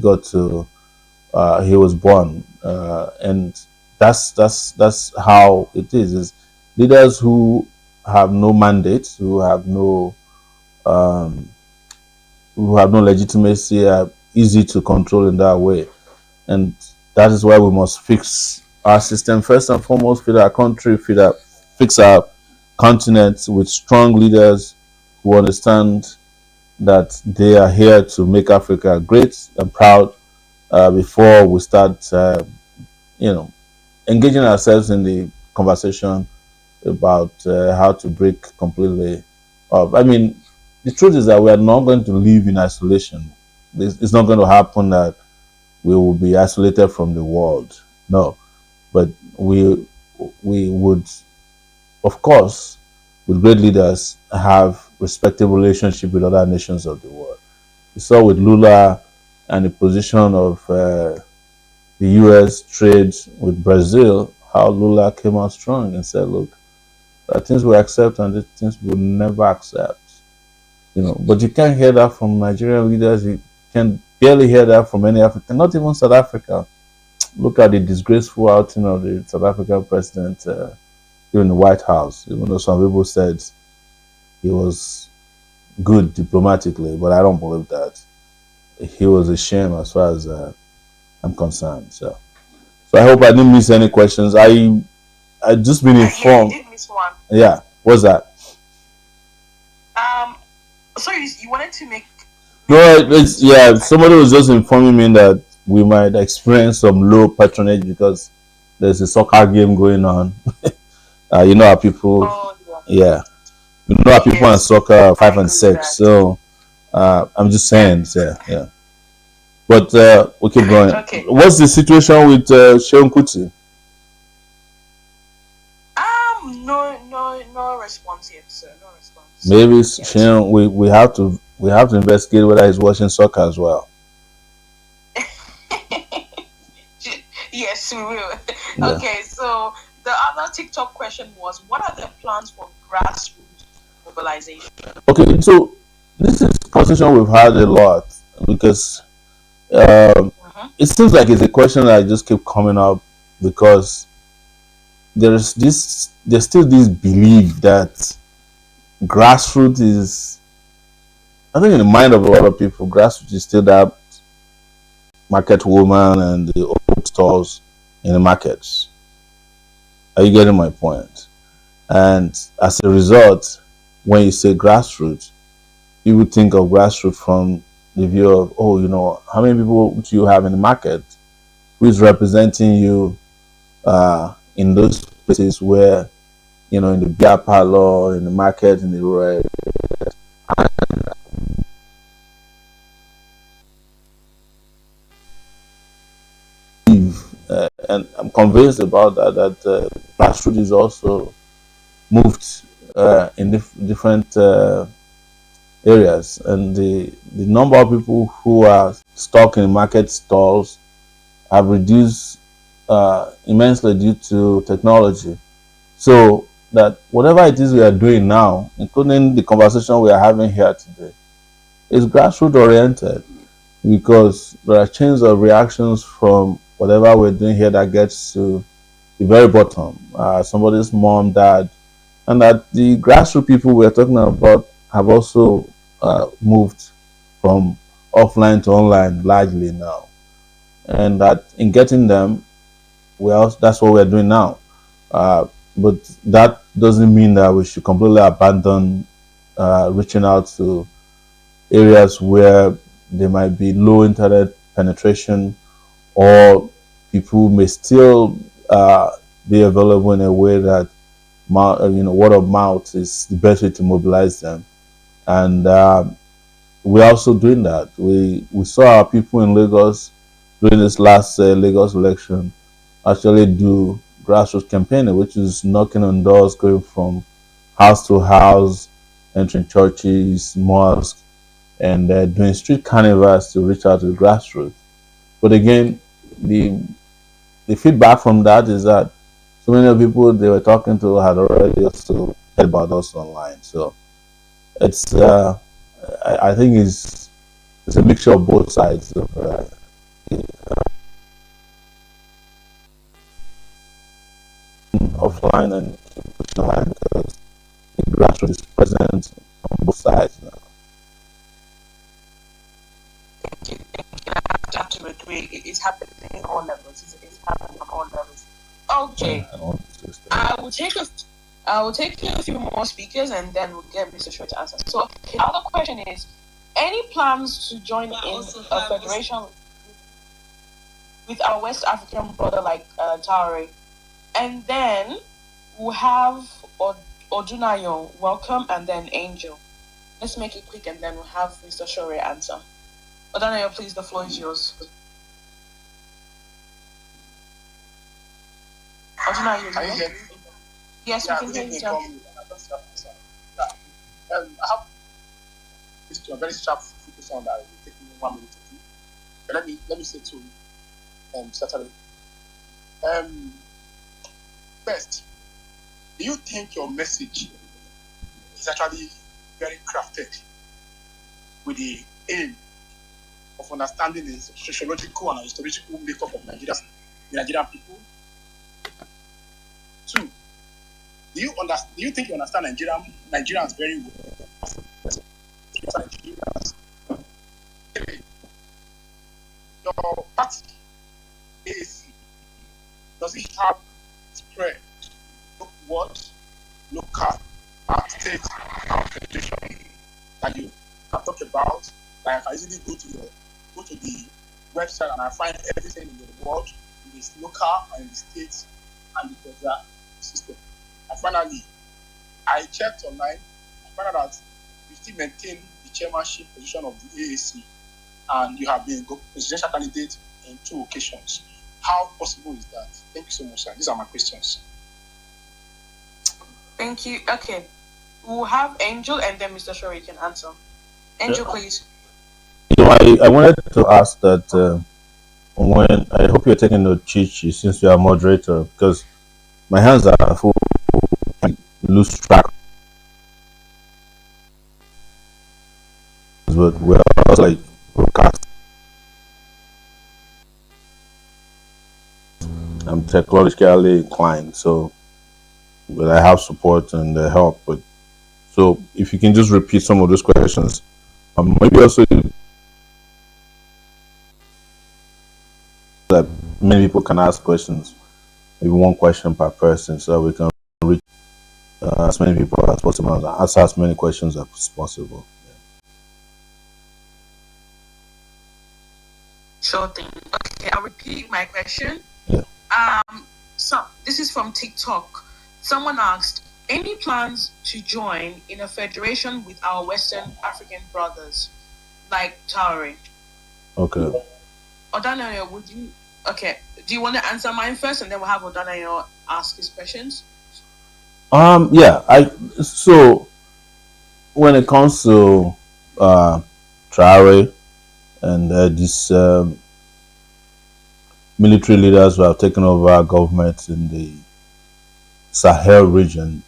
was born, and that's how it is leaders who have no mandate, um, who have no legitimacy, are easy to control in that way, and that is why we must fix our system first and foremost, fix our country, fix our continent with strong leaders who understand that they are here to make Africa great and proud, before we start, engaging ourselves in the conversation about how to break completely up. I mean, the truth is that we are not going to live in isolation. It's not going to happen that we will be isolated from the world. No, but we would, of course, with great leaders, have respectable relationship with other nations of the world. We saw with Lula and the position of the U.S. trade with Brazil, how Lula came out strong and said, "Look, there are things we accept and these things we will never accept." But you can't hear that from Nigerian leaders. You can barely hear that from any African, not even South Africa. Look at the disgraceful outing of the South African president during the White House, even though some people said he was good diplomatically, but I don't believe that. He was a shame as far as I'm concerned. So I hope I didn't miss any questions. I just been informed. Yeah, you did miss one. Yeah, what's that? So you wanted to make. No, somebody was just informing me that we might experience some low patronage because there's a soccer game going on. You know how people. Oh, yeah. You know how people in soccer are 5 and 6. So I'm just saying, yeah. But we keep going. Okay. What's the situation with SEUN KUTI? No response yet, sir. No response. Maybe SEUN, we have to investigate whether he's watching soccer as well. Yes, we will. Yeah. Okay, so the other TikTok question was, what are the plans for grassroots mobilization? Okay, so this is a conversation we've had a lot because it seems like it's a question that just keep coming up because there's still this belief that grassroots is, I think in the mind of a lot of people, grassroots is still that market woman and the old stores in the markets. Are you getting my point? And as a result, when you say grassroots, you would think of grassroots from the view of, oh, you know, how many people do you have in the market? Who is representing you in those places where, you know, in the beer parlor, in the market, in the rural area? And I'm convinced about that grassroots is also moved in different areas, and the number of people who are stuck in market stalls have reduced immensely due to technology. So that whatever it is we are doing now, including the conversation we are having here today, is grassroots oriented, because there are chains of reactions from whatever we're doing here that gets to the very bottom, somebody's mom, dad, and that the grassroots people we're talking about have also moved from offline to online largely now, and that in getting them, well, that's what we're doing now. But that doesn't mean that we should completely abandon reaching out to areas where there might be low internet penetration, or people may still be available in a way that word of mouth is the best way to mobilize them. And we're also doing that. We saw our people in Lagos during this last Lagos election actually do grassroots campaigning, which is knocking on doors, going from house to house, entering churches, mosques, and doing street carnivals to reach out to the grassroots. But again, the feedback from that is that so many of the people they were talking to had already also heard about us online. So it's I think it's a mixture of both sides of offline and online, because the grassroots is present on both sides now. I have to agree. It's happening on all levels. It's happening on all levels. Okay. I will take a few more speakers and then we'll get Mr. Short to answer. So the other question is, any plans to join in a federation with our West African brother like Taure? And then we'll have Odunayo welcome, and then Angel. Let's make it quick and then we'll have Mr. Shore answer. Odunayo, please, the floor is yours. Odunayo, can you hear me? Yes, we can hear you, sir. I have a very sharp focus on that. It will take me 1 minute to do. But let me say to Saturday. First, do you think your message is actually very crafted with the aim of understanding the sociological and historical makeup of the Nigerian people? Two, do you think you understand Nigerians very well? Nigerians. Three, your party, AAC, does it have spread, what local state and federation that you can talk about? Like, I can easily go to the website and I find everything in the world, in the local and in the state and the federal system. And finally, I checked online. I found out that you still maintain the chairmanship position of the AAC. and you have been a presidential candidate in 2 occasions. How possible is that? Thank you so much, sir. These are my questions. Thank you. Okay. We'll have Angel and then Mr. Shori can answer. Angel, please. I wanted to ask that when I hope you're taking note, Chichi, since you are moderator, because my hands are full. I lose track, but we're also like broadcast. I'm technologically inclined, so but I have support and help. But so if you can just repeat some of those questions, maybe also that many people can ask questions, maybe one question per person, so we can reach as many people as possible and answer as many questions as possible. Sure thing. Okay, I'll repeat my question. Yeah. So this is from TikTok. Someone asked, any plans to join in a federation with our Western African brothers, like Tauri? Okay. Odanayo, would you? Okay. Do you want to answer mine first, and then we'll have Odanayo ask his questions? Yeah. So when it comes to Traore and these military leaders who have taken over government in the Sahel region,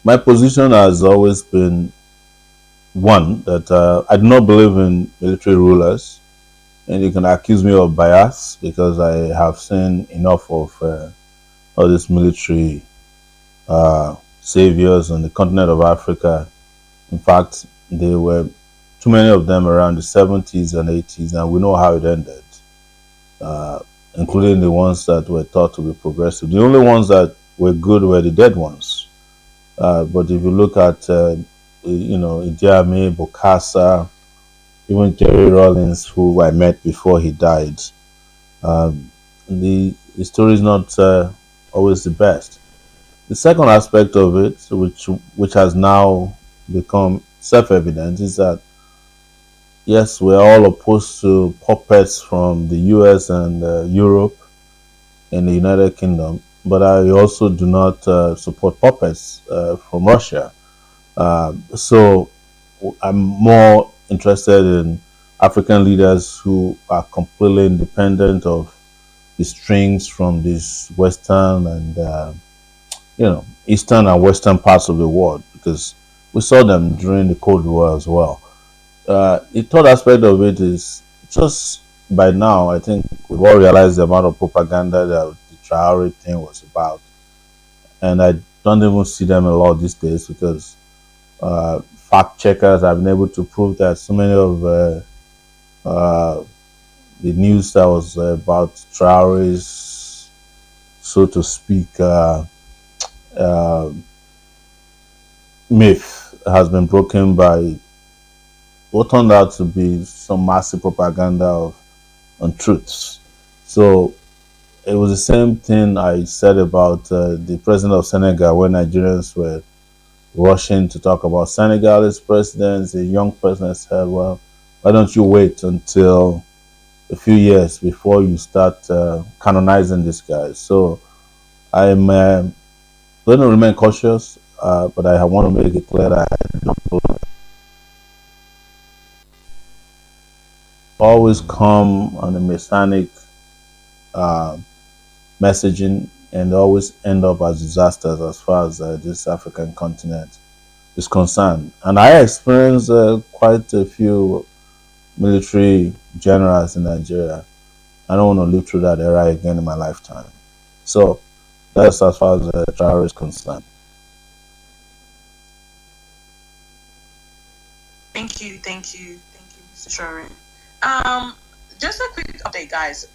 my position has always been one that I do not believe in military rulers, and you can accuse me of bias because I have seen enough of all these military saviors on the continent of Africa. In fact, there were too many of them around the 70s and 80s, and we know how it ended, including the ones that were thought to be progressive. The only ones that were good were the dead ones. But if you look at, Idi Amin, Bokassa, even Jerry Rawlings, who I met before he died, the story is not always the best. The second aspect of it, which has now become self-evident, is that yes, we're all opposed to puppets from the US and Europe and the United Kingdom, but I also do not support puppets from Russia. So I'm more interested in African leaders who are completely independent of the strings from these Western and Eastern and Western parts of the world, because we saw them during the Cold War as well. The third aspect of it is just by now, I think we've all realized the amount of propaganda that the Traore thing was about. And I don't even see them a lot these days because fact checkers have been able to prove that so many of the news that was about Traore's, so to speak, myth has been broken by what turned out to be some massive propaganda of untruths. So it was the same thing I said about the president of Senegal when Nigerians were rushing to talk about Senegalese presidents. The young president said, well, why don't you wait until a few years before you start canonizing this guy? So I'm going to remain cautious, but I want to make it clear that I don't always come on a messianic messaging and always end up as disasters as far as this African continent is concerned. And I experienced quite a few military generals in Nigeria. I don't want to live through that era again in my lifetime. So that's as far as Traore is concerned. Thank you, Mr. Shori. Just a quick update, guys.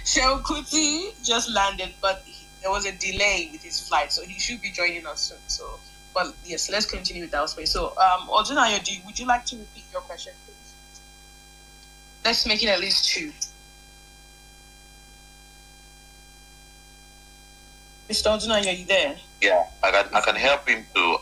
SEUN Kuti just landed, but there was a delay with his flight, so he should be joining us soon. So, but yes, let's continue with our space. So, Odunayo, would you like to repeat your question, please? Let's make it at least 2. Mr. Odunayo, are you there? Yeah, I can help him to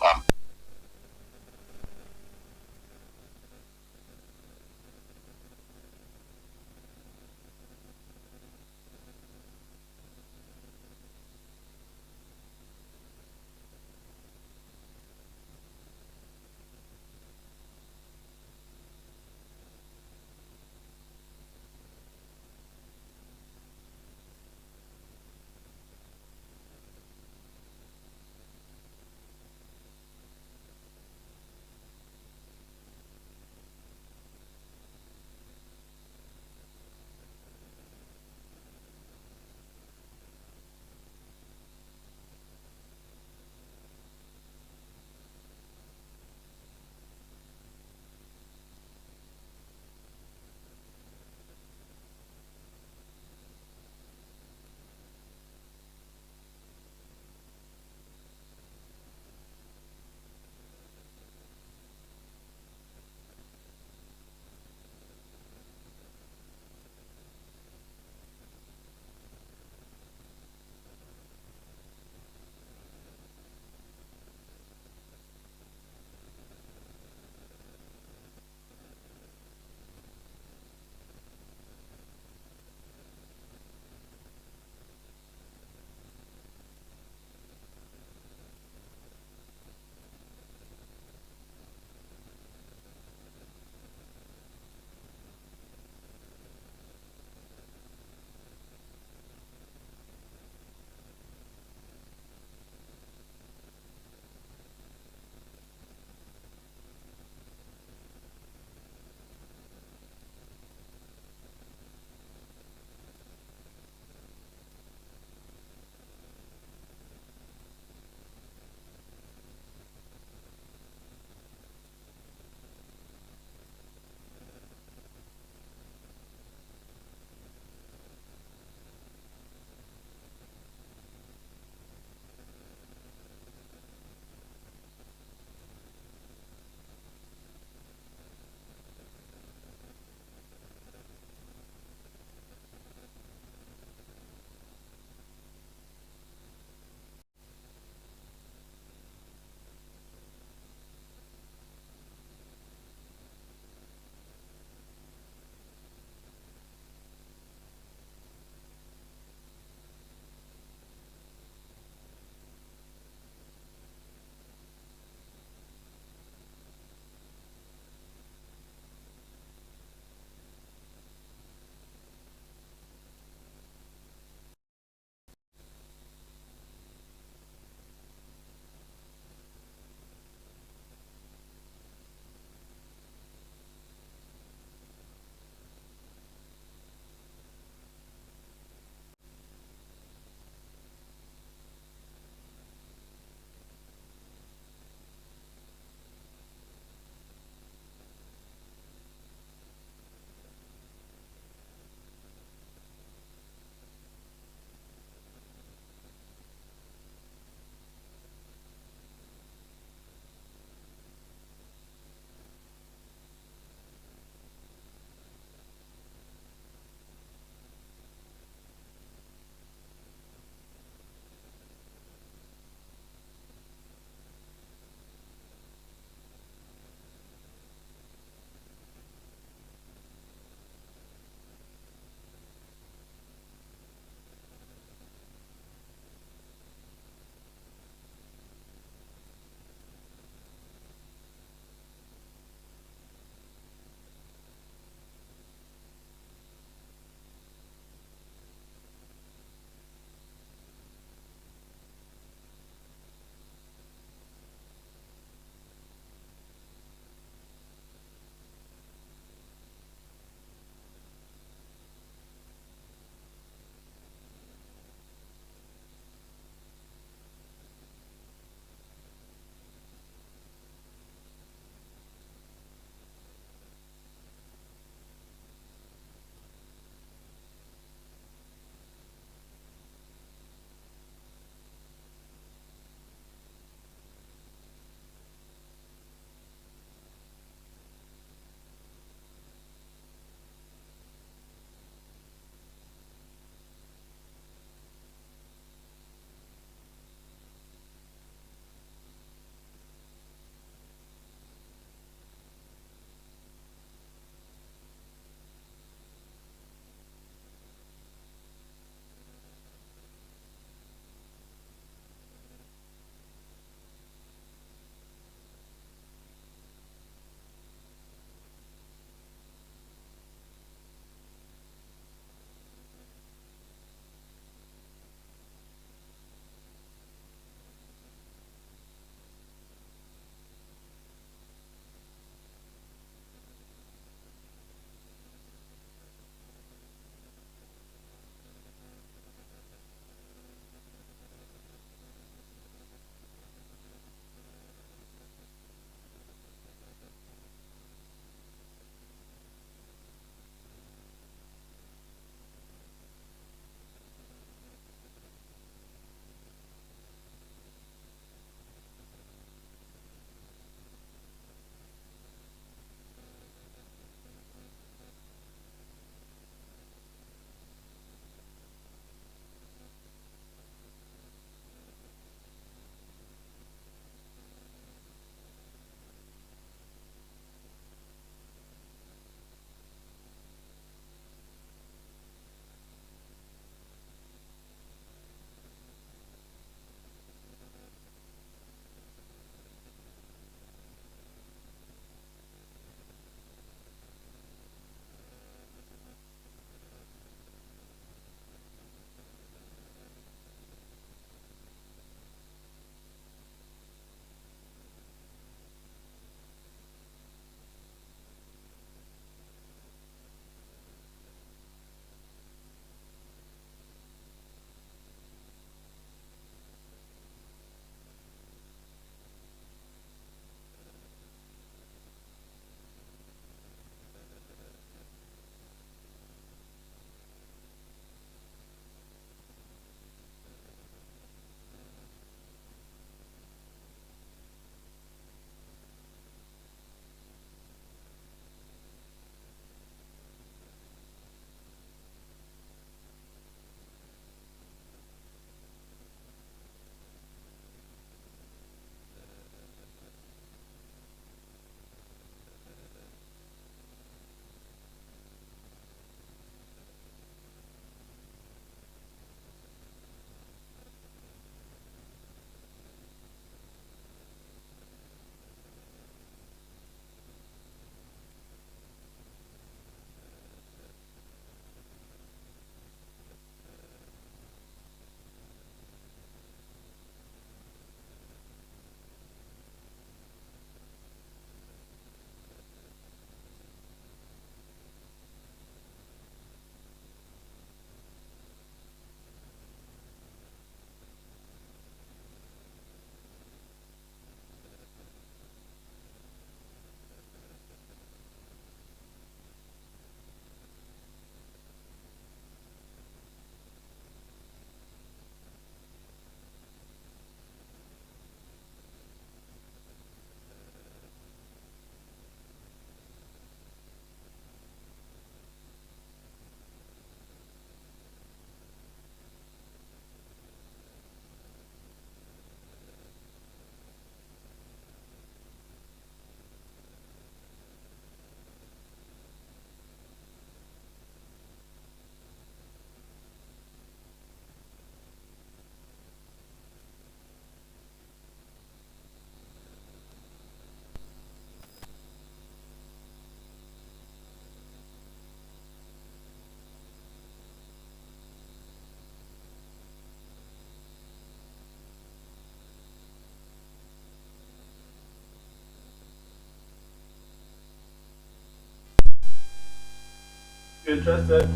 if you're interested,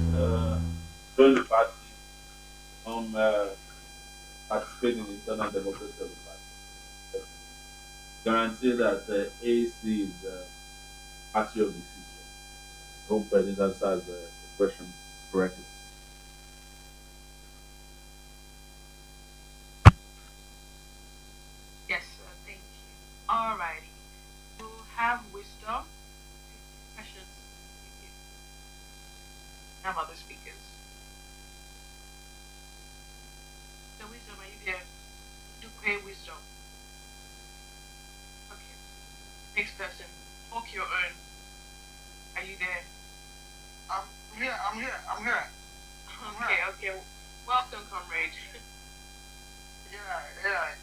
join the party. Participate in the internal democracy of the party. Guarantee that AAC is the party of the future. Hope this answers the question correctly. Yes, thank you. Alrighty. We'll have wisdom. Questions. Have other speakers. So wisdom, are you there? Do pay wisdom. Okay. Next person. Talk your own. Are you there? I'm here. Okay. Welcome, comrade. Yeah.